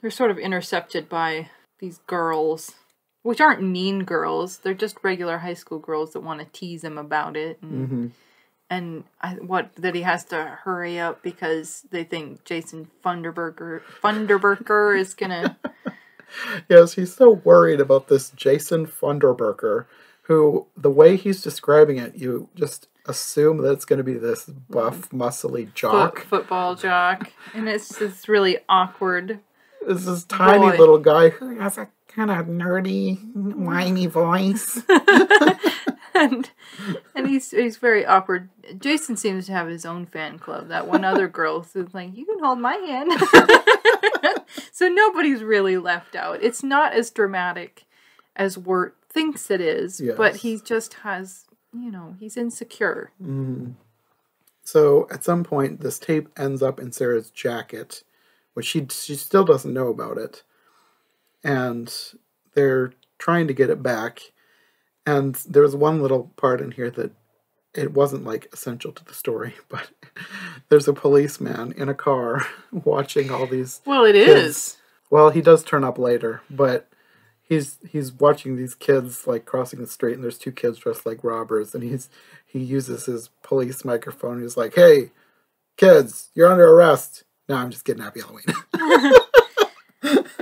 Speaker 2: They're sort of intercepted by these girls, which aren't mean girls. They're just regular high school girls that want to tease him about it. And that he has to hurry up because they think Jason Funderburker is going to...
Speaker 1: Yes, he's so worried about this Jason Funderburker, who, the way he's describing it, you just assume that it's going to be this buff, muscly jock.
Speaker 2: Football jock. And it's this really awkward.
Speaker 1: It's this tiny little guy who has a kind of nerdy, whiny voice.
Speaker 2: and he's very awkward. Jason seems to have his own fan club. That one other girl who's like, you can hold my hand. So nobody's really left out. It's not as dramatic as Wirt thinks it is, yes. But he just has... he's insecure.
Speaker 1: Mm. So at some point, this tape ends up in Sarah's jacket, which she still doesn't know about it. And they're trying to get it back. And there's one little part in here that it wasn't essential to the story, but there's a policeman in a car watching all these.
Speaker 2: Well, it
Speaker 1: kids.
Speaker 2: Is.
Speaker 1: Well, he does turn up later, but he's watching these kids crossing the street, and there's two kids dressed like robbers, and he uses his police microphone. He's like, "Hey, kids, you're under arrest." No, I'm just kidding. Happy Halloween.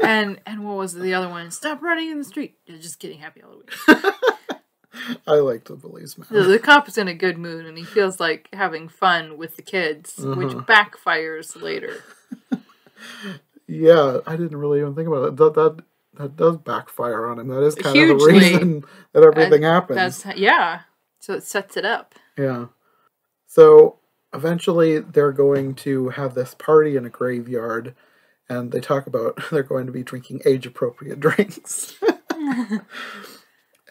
Speaker 2: and what was the other one? Stop running in the street. You're just kidding. Happy Halloween.
Speaker 1: I liked the policeman.
Speaker 2: The cop is in a good mood, and he feels like having fun with the kids, which backfires later.
Speaker 1: Yeah, I didn't really even think about it. That does backfire on him. That is kind of the reason that everything happens.
Speaker 2: Yeah. So it sets it up.
Speaker 1: Yeah. So eventually they're going to have this party in a graveyard, and they talk about they're going to be drinking age-appropriate drinks.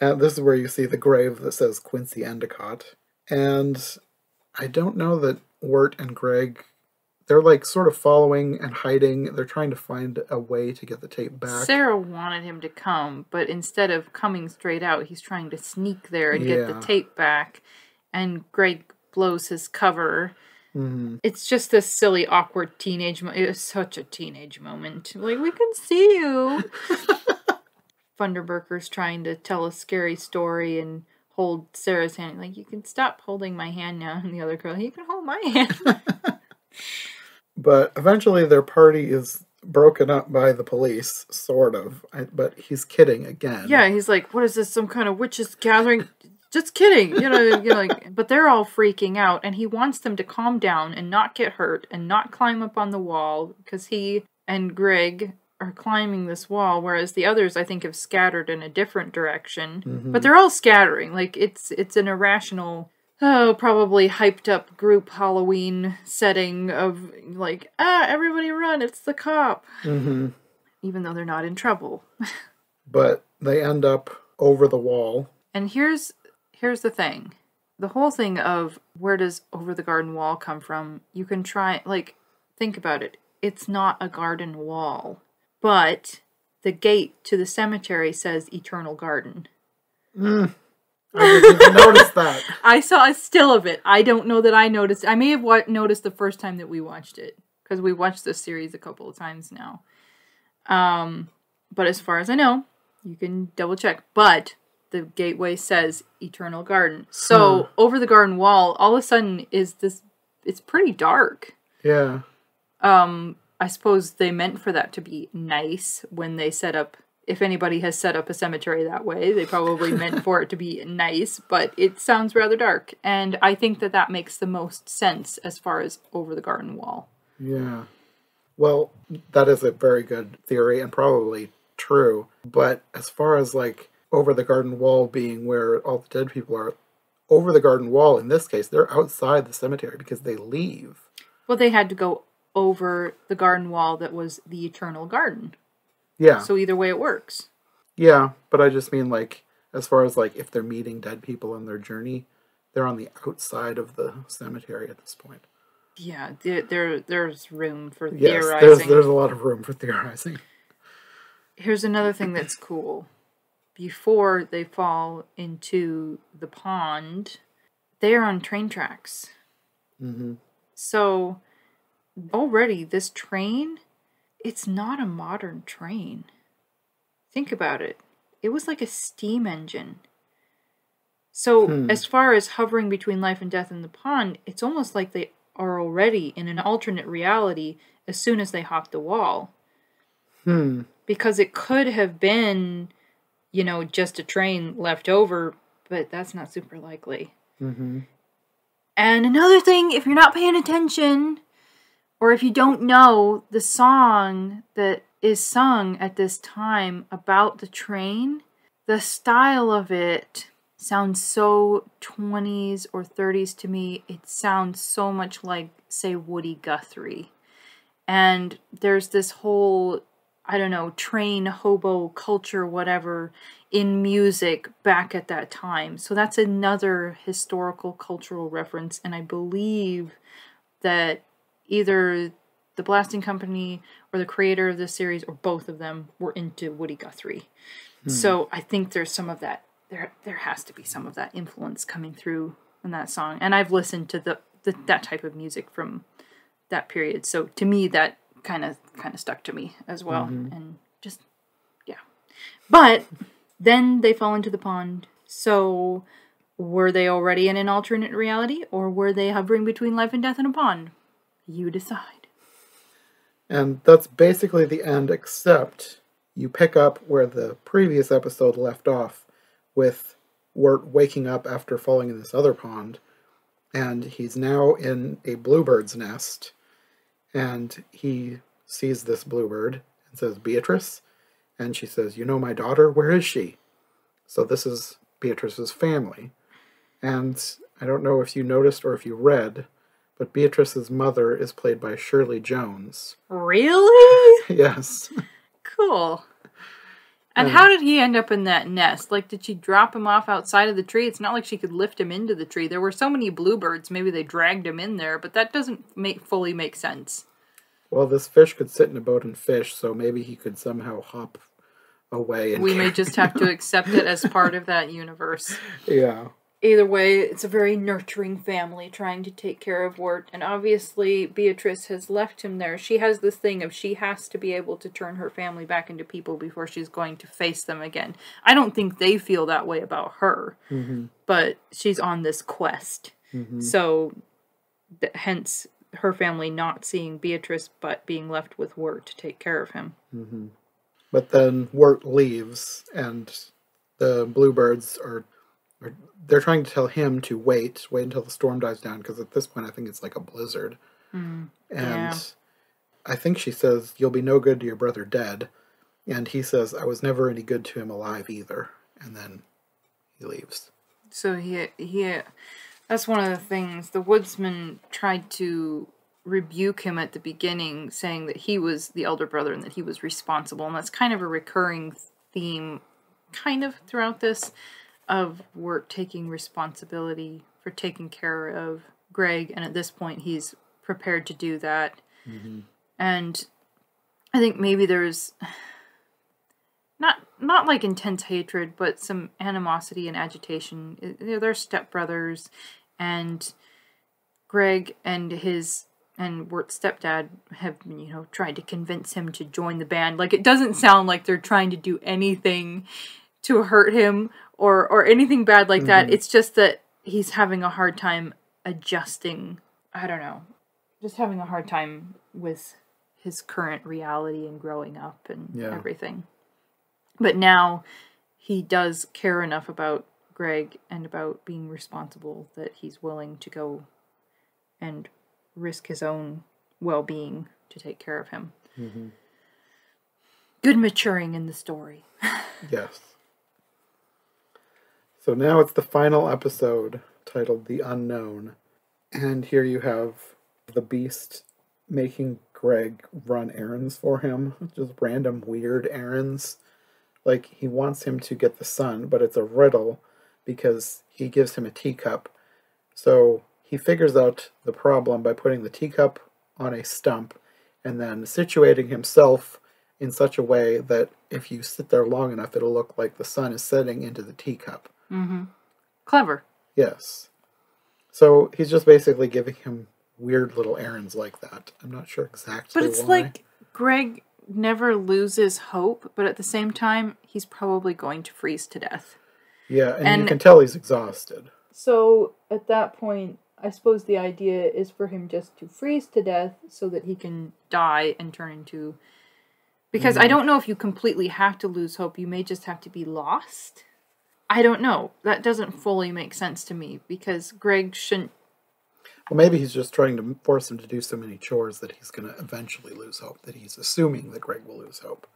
Speaker 1: And this is where you see the grave that says Quincy Endicott. And I don't know that Wirt and Greg, they're like sort of following and hiding. They're trying to find a way to get the tape back.
Speaker 2: Sarah wanted him to come, but instead of coming straight out, he's trying to sneak there and get the tape back. And Greg blows his cover. Mm-hmm. It's just this silly, awkward teenage moment. It was such a teenage moment. Like, we can see you. Funderburker's trying to tell a scary story and hold Sarah's hand. Like, you can stop holding my hand now. And the other girl, you can hold my hand.
Speaker 1: But eventually their party is broken up by the police, sort of. But he's kidding again.
Speaker 2: Yeah, he's like, what is this, some kind of witches gathering? Just kidding. Like, but they're all freaking out. And he wants them to calm down and not get hurt and not climb up on the wall. Because he and Greg are climbing this wall, whereas the others, I think, have scattered in a different direction. Mm-hmm. But they're all scattering. Like, it's an irrational, probably hyped up group Halloween setting of, like, everybody run, it's the cop. Mm-hmm. Even though they're not in trouble.
Speaker 1: But they end up over the wall.
Speaker 2: And here's the thing. The whole thing of where does over the garden wall come from, you can try, like, think about it. It's not a garden wall. But the gate to the cemetery says Eternal Garden.
Speaker 1: I didn't even notice that.
Speaker 2: I saw a still of it. I don't know that I noticed. I may have noticed the first time that we watched it. Because we watched this series a couple of times now. But as far as I know, you can double check. But the gateway says Eternal Garden. So over the garden wall, all of a sudden is this, it's pretty dark.
Speaker 1: Yeah.
Speaker 2: I suppose they meant for that to be nice when they set up, if anybody has set up a cemetery that way, they probably meant for it to be nice, but it sounds rather dark. And I think that makes the most sense as far as over the garden wall.
Speaker 1: Yeah. Well, that is a very good theory and probably true. But as far as like over the garden wall being where all the dead people are, over the garden wall, in this case, they're outside the cemetery because they leave.
Speaker 2: Well, they had to go over the garden wall that was the Eternal Garden.
Speaker 1: Yeah.
Speaker 2: So either way it works.
Speaker 1: Yeah, but I just mean like, as far as like if they're meeting dead people on their journey, they're on the outside of the cemetery at this point.
Speaker 2: Yeah, there's room for theorizing.
Speaker 1: Yes, there's a lot of room for theorizing.
Speaker 2: Here's another thing that's cool. Before they fall into the pond, they are on train tracks. Mm-hmm. So already this train, it's not a modern train. Think about it. It was like a steam engine. So as far as hovering between life and death in the pond, it's almost like they are already in an alternate reality as soon as they hop the wall. Because it could have been, just a train left over, but that's not super likely. Mm-hmm. And another thing, if you're not paying attention, or if you don't know, the song that is sung at this time about the train, the style of it sounds so 20s or 30s to me. It sounds so much like, say, Woody Guthrie. And there's this whole, train hobo culture, whatever, in music back at that time. So that's another historical cultural reference. And I believe that either the Blasting Company or the creator of this series, or both of them, were into Woody Guthrie. So I think there's some of that. There has to be some of that influence coming through in that song. And I've listened to that type of music from that period. So to me, that kind of stuck to me as well. Mm-hmm. And just, yeah. But then they fall into the pond. So were they already in an alternate reality, or were they hovering between life and death in a pond? You decide.
Speaker 1: And that's basically the end, except you pick up where the previous episode left off, with Wirt waking up after falling in this other pond, and he's now in a bluebird's nest, and he sees this bluebird and says, "Beatrice?" And she says, "You know my daughter? Where is she?" So this is Beatrice's family. And I don't know if you noticed or if you read, But Beatrice's mother is played by Shirley Jones.
Speaker 2: Really?
Speaker 1: Yes.
Speaker 2: Cool. And how did he end up in that nest? Like, did she drop him off outside of the tree? It's not like she could lift him into the tree. There were so many bluebirds, maybe they dragged him in there, but that doesn't fully make sense.
Speaker 1: Well, this fish could sit in a boat and fish, so maybe he could somehow hop away. And
Speaker 2: we may just have to accept it as part of that universe.
Speaker 1: Yeah.
Speaker 2: Either way, it's a very nurturing family trying to take care of Wirt, and obviously Beatrice has left him there. She has this thing of she has to be able to turn her family back into people before she's going to face them again. I don't think they feel that way about her, but she's on this quest. So, hence her family not seeing Beatrice, but being left with Wirt to take care of him.
Speaker 1: But then Wirt leaves, and the bluebirds they're trying to tell him to wait until the storm dies down, because at this point I think it's like a blizzard. And I think she says, "You'll be no good to your brother dead." And he says, "I was never any good to him alive either." And then he leaves.
Speaker 2: So he that's one of the things. The woodsman tried to rebuke him at the beginning, saying that he was the elder brother and that he was responsible. And that's kind of a recurring theme kind of throughout this, of Wirt taking responsibility for taking care of Greg, and at this point he's prepared to do that. And I think maybe there's not like intense hatred, but some animosity and agitation. They're stepbrothers, and Greg and Wirt's stepdad have, tried to convince him to join the band. Like, it doesn't sound like they're trying to do anything to hurt him or anything bad like that. It's just that he's having a hard time adjusting. I don't know. Just having a hard time with his current reality and growing up and everything. But now he does care enough about Greg and about being responsible that he's willing to go and risk his own well-being to take care of him. Good maturing in the story.
Speaker 1: Yes. So now it's the final episode, titled The Unknown. And here you have the Beast making Greg run errands for him. Just random weird errands. Like, he wants him to get the sun, but it's a riddle because he gives him a teacup. So he figures out the problem by putting the teacup on a stump and then situating himself in such a way that if you sit there long enough, it'll look like the sun is setting into the teacup.
Speaker 2: Clever.
Speaker 1: Yes. So he's just basically giving him weird little errands like that. I'm not sure exactly why.
Speaker 2: But it's like Greg never loses hope, but at the same time, he's probably going to freeze to death.
Speaker 1: Yeah, and you can tell he's exhausted.
Speaker 2: So at that point, I suppose the idea is for him just to freeze to death so that he can die and turn into... Because I don't know if you completely have to lose hope. You may just have to be lost. I don't know. That doesn't fully make sense to me, because Greg shouldn't...
Speaker 1: Well, maybe he's just trying to force him to do so many chores that he's going to eventually lose hope, that he's assuming that Greg will lose hope.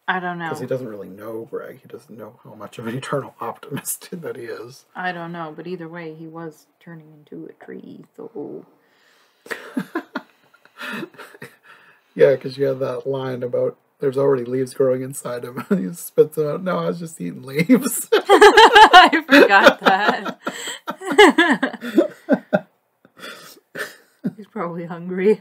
Speaker 2: I don't know.
Speaker 1: Because he doesn't really know Greg. He doesn't know how much of an eternal optimist that he is.
Speaker 2: I don't know, but either way, he was turning into a tree, so...
Speaker 1: Yeah, because you had that line about there's already leaves growing inside him. And he spits them out. No, I was just eating leaves.
Speaker 2: I forgot that. He's probably hungry.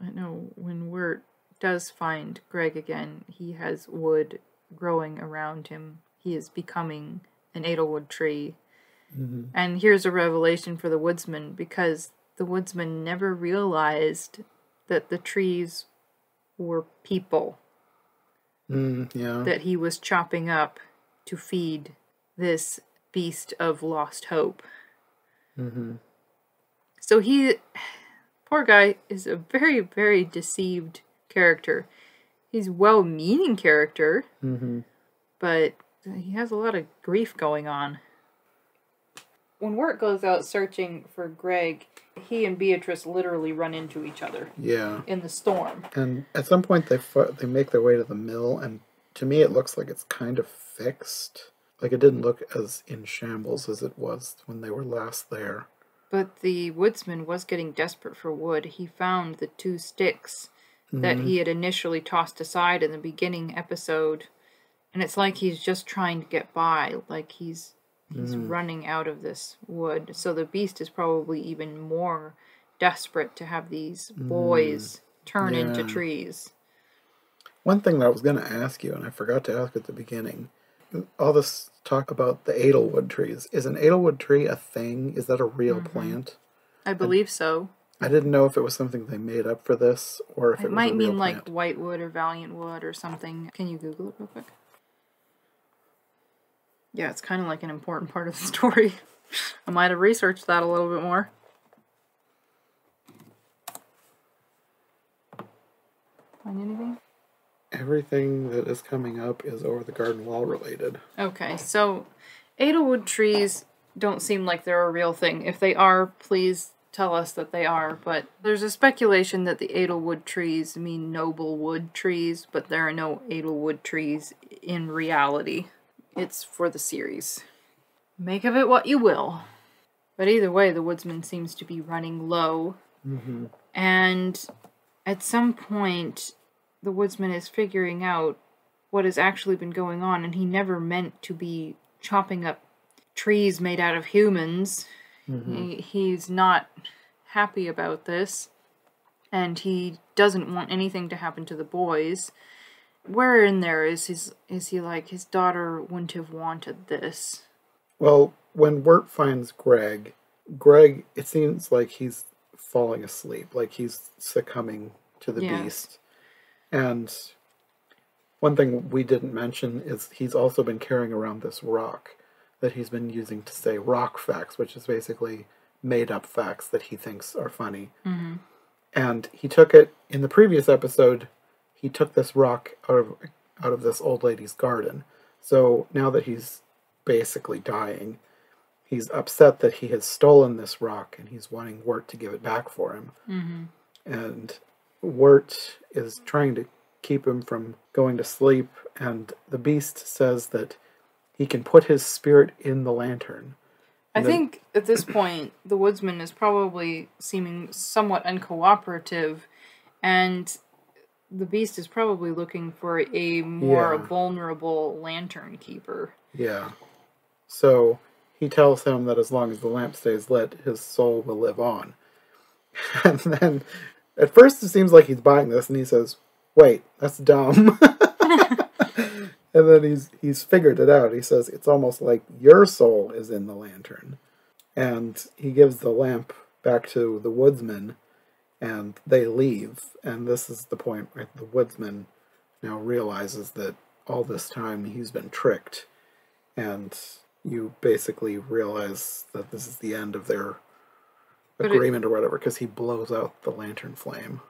Speaker 2: I know when Wirt does find Greg again, he has wood growing around him. He is becoming an Edelwood tree. And here's a revelation for the woodsman, because the woodsman never realized that the trees were people that he was chopping up to feed this beast of lost hope. So poor guy, is a very, very deceived character. He's a well-meaning character, but he has a lot of grief going on. When Wirt goes out searching for Greg, he and Beatrice literally run into each other.
Speaker 1: Yeah.
Speaker 2: In the storm.
Speaker 1: And at some point they make their way to the mill, and to me it looks like it's kind of fixed. Like, it didn't look as in shambles as it was when they were last there.
Speaker 2: But the woodsman was getting desperate for wood. He found the 2 sticks that he had initially tossed aside in the beginning episode. And it's like he's just trying to get by. Like he's running out of this wood. So the beast is probably even more desperate to have these boys turn into trees.
Speaker 1: One thing that I was going to ask you, and I forgot to ask at the beginning, all this talk about the edelwood trees. Is an edelwood tree a thing? Is that a real plant?
Speaker 2: I believe so.
Speaker 1: I didn't know if it was something they made up for this, or if it was a
Speaker 2: might
Speaker 1: real
Speaker 2: mean
Speaker 1: plant.
Speaker 2: like whitewood or valiant wood or something. Can you Google it real quick? Yeah, it's kind of like an important part of the story. I might have researched that a little bit more. Find anything?
Speaker 1: Everything that is coming up is over the garden wall related.
Speaker 2: Okay, so edelwood trees don't seem like they're a real thing. If they are, please tell us that they are. But there's a speculation that the edelwood trees mean noble wood trees, but there are no edelwood trees in reality. It's for the series. Make of it what you will. But either way, the woodsman seems to be running low. And at some point, the woodsman is figuring out what has actually been going on, and he never meant to be chopping up trees made out of humans. He's not happy about this, and he doesn't want anything to happen to the boys. Where in there is he like, his daughter wouldn't have wanted this?
Speaker 1: Well, when Wirt finds Greg, it seems like he's falling asleep, like he's succumbing to the beast. And one thing we didn't mention is he's also been carrying around this rock that he's been using to say rock facts, which is basically made-up facts that he thinks are funny. And he took it, in the previous episode, he took this rock out of this old lady's garden. So now that he's basically dying, he's upset that he has stolen this rock, and he's wanting Wirt to give it back for him. And Wirt is trying to keep him from going to sleep, and the beast says that he can put his spirit in the lantern.
Speaker 2: I think at this point, the woodsman is probably seeming somewhat uncooperative, and the beast is probably looking for a more vulnerable lantern keeper.
Speaker 1: Yeah. So he tells him that as long as the lamp stays lit, his soul will live on. And then, at first it seems like he's buying this, and he says, wait, that's dumb. And then he's figured it out. He says, it's almost like your soul is in the lantern. And he gives the lamp back to the woodsman, and they leave. And this is the point where the woodsman now realizes that all this time he's been tricked. And you basically realize that this is the end of their agreement or whatever, because he blows out the lantern flame.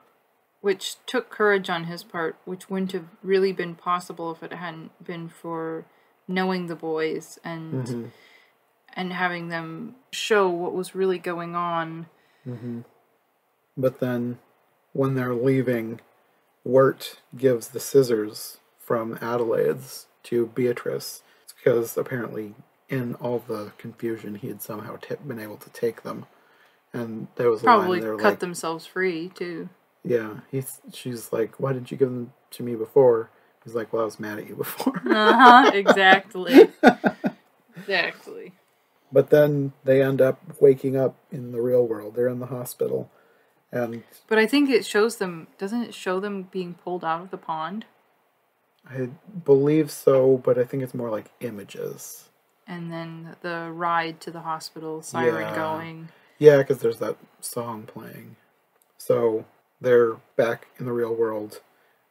Speaker 2: Which took courage on his part, which wouldn't have really been possible if it hadn't been for knowing the boys and having them show what was really going on.
Speaker 1: But then, when they're leaving, Wirt gives the scissors from Adelaide's to Beatrice. It's because apparently in all the confusion he had somehow been able to take them. And there was
Speaker 2: probably
Speaker 1: a line there
Speaker 2: cut
Speaker 1: like,
Speaker 2: themselves free too.
Speaker 1: Yeah, she's like, why didn't you give them to me before? He's like, well, I was mad at you before.
Speaker 2: Exactly. Exactly.
Speaker 1: But then they end up waking up in the real world. They're in the hospital.
Speaker 2: But I think it shows them, doesn't it show them being pulled out of the pond?
Speaker 1: I believe so, but I think it's more like images.
Speaker 2: And then the ride to the hospital, siren going.
Speaker 1: Yeah, because there's that song playing. So they're back in the real world,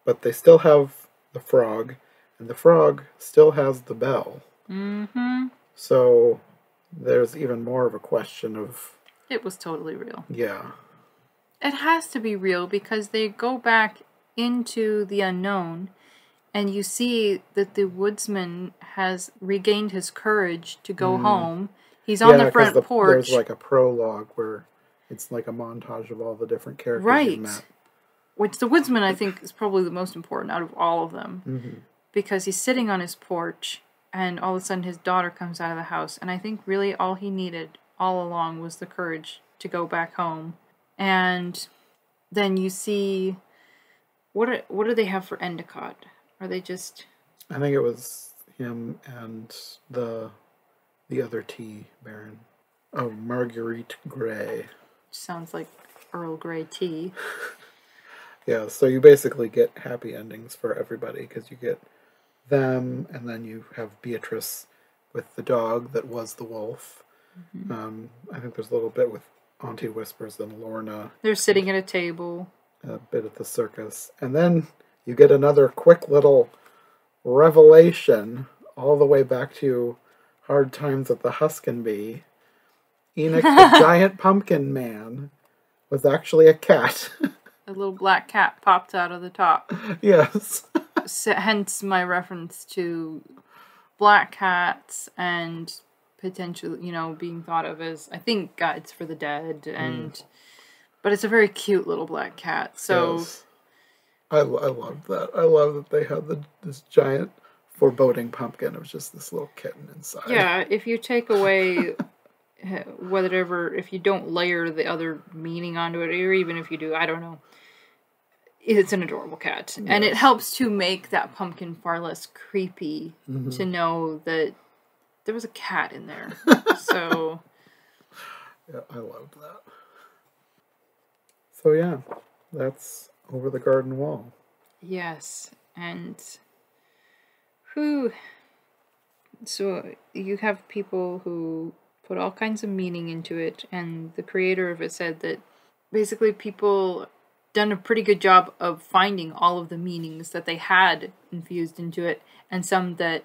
Speaker 1: but they still have the frog, and the frog still has the bell. So there's even more of a question of...
Speaker 2: It was totally real.
Speaker 1: Yeah.
Speaker 2: It has to be real because they go back into the unknown, and you see that the woodsman has regained his courage to go home. He's on the front porch.
Speaker 1: There's like a prologue where it's like a montage of all the different characters you've met.
Speaker 2: Which the woodsman, I think, is probably the most important out of all of them. Because he's sitting on his porch, and all of a sudden his daughter comes out of the house. And I think really all he needed all along was the courage to go back home. And then you see, what do they have for Endicott? Are they just...
Speaker 1: I think it was him and the other tea baron. Oh, Marguerite Grey.
Speaker 2: Sounds like Earl Grey tea.
Speaker 1: Yeah, so you basically get happy endings for everybody, because you get them, and then you have Beatrice with the dog that was the wolf. Mm-hmm. I think there's a little bit with Auntie Whispers and Lorna.
Speaker 2: They're sitting at a table.
Speaker 1: A bit at the circus. And then you get another quick little revelation all the way back to Hard Times at the Huskenby. Enoch the Giant Pumpkin Man was actually a cat.
Speaker 2: A little black cat popped out of the top.
Speaker 1: Yes.
Speaker 2: So, hence my reference to black cats and potentially, being thought of as, I think, guides for the dead. And but it's a very cute little black cat. So
Speaker 1: yes. I love that. I love that they had this giant foreboding pumpkin. It was just this little kitten inside.
Speaker 2: Yeah, if you take away if you don't layer the other meaning onto it, or even if you do, I don't know. It's an adorable cat. Yes. And it helps to make that pumpkin far less creepy to know that there was a cat in there. So...
Speaker 1: Yeah, I loved that. So yeah, that's Over the Garden Wall.
Speaker 2: Yes, and... So you have people who put all kinds of meaning into it, and the creator of it said that basically people... done a pretty good job of finding all of the meanings that they had infused into it, and some that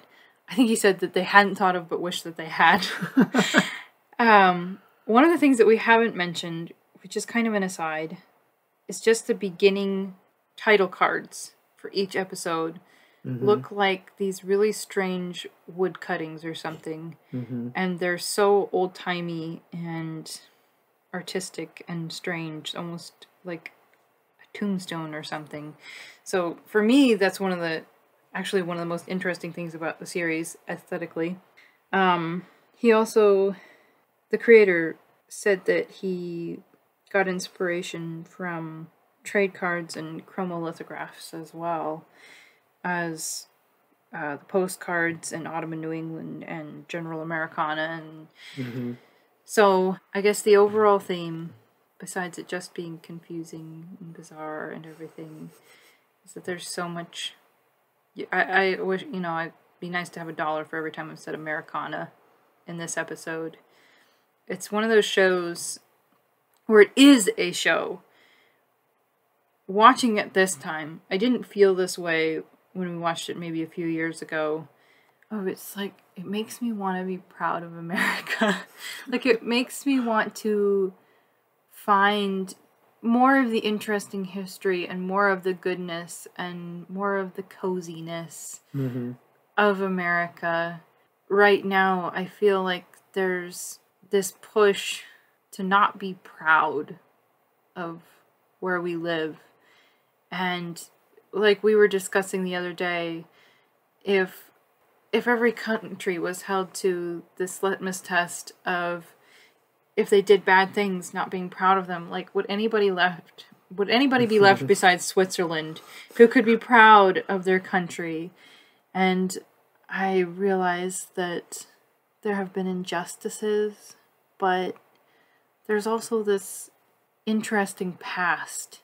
Speaker 2: I think he said that they hadn't thought of but wished that they had. One of the things that we haven't mentioned, which is kind of an aside, is just the beginning title cards for each episode look like these really strange wood cuttings or something, and they're so old-timey and artistic and strange, almost like tombstone or something. So for me, that's one of the most interesting things about the series aesthetically. The creator said that he got inspiration from trade cards and chromolithographs, as well as the postcards in Autumn in New England and General Americana. And so I guess the overall theme, besides it just being confusing and bizarre and everything, is that there's so much... I wish, it'd be nice to have $1 for every time I've said Americana in this episode. It's one of those shows where it is a show. Watching it this time, I didn't feel this way when we watched it maybe a few years ago. Oh, it's like, it makes me want to be proud of America. Like, it makes me want to find more of the interesting history and more of the goodness and more of the coziness of America. Right now, I feel like there's this push to not be proud of where we live. And like we were discussing the other day, if every country was held to this litmus test of if they did bad things, not being proud of them, like would anybody be left besides Switzerland who could be proud of their country? And I realized that there have been injustices, but there's also this interesting past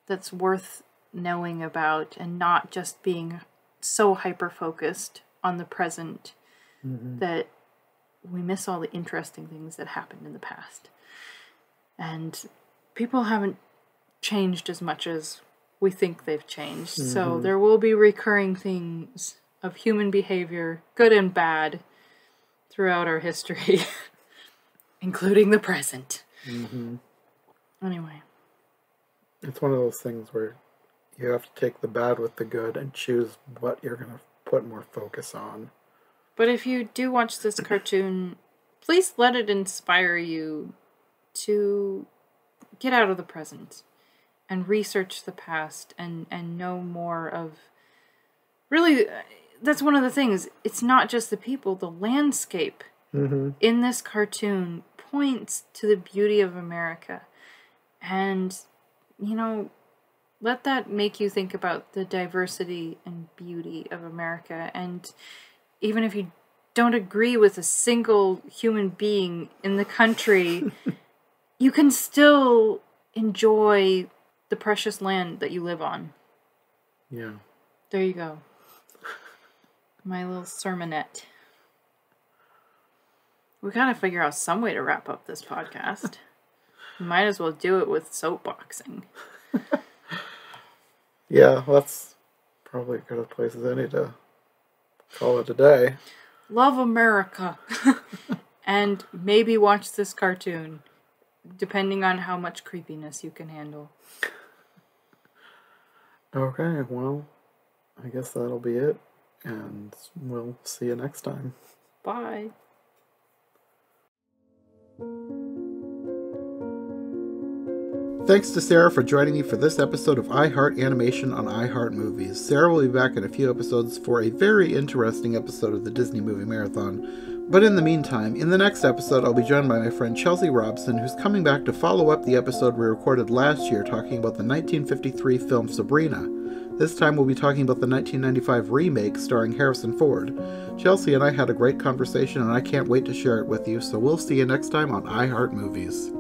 Speaker 2: that's worth knowing about and not just being so hyper-focused on the present that we miss all the interesting things that happened in the past. And people haven't changed as much as we think they've changed. So there will be recurring themes of human behavior, good and bad, throughout our history, including the present. Anyway.
Speaker 1: It's one of those things where you have to take the bad with the good and choose what you're going to put more focus on.
Speaker 2: But if you do watch this cartoon, please let it inspire you to get out of the present and research the past and know more of... Really, that's one of the things. It's not just the people. The landscape in this cartoon points to the beauty of America. And, you know, let that make you think about the diversity and beauty of America. And even if you don't agree with a single human being in the country, you can still enjoy the precious land that you live on.
Speaker 1: Yeah.
Speaker 2: There you go. My little sermonette. We gotta figure out some way to wrap up this podcast. Might as well do it with soapboxing.
Speaker 1: Yeah, that's probably as good a place as any to call it a day.
Speaker 2: Love America. And maybe watch this cartoon, depending on how much creepiness you can handle.
Speaker 1: Okay, well, I guess that'll be it. And we'll see you next time.
Speaker 2: Bye.
Speaker 1: Thanks to Sarah for joining me for this episode of iHeart Animation on iHeart Movies. Sarah will be back in a few episodes for a very interesting episode of the Disney Movie Marathon. But in the meantime, in the next episode, I'll be joined by my friend Chelsea Robson, who's coming back to follow up the episode we recorded last year talking about the 1953 film Sabrina. This time we'll be talking about the 1995 remake starring Harrison Ford. Chelsea and I had a great conversation and I can't wait to share it with you, so we'll see you next time on iHeart Movies.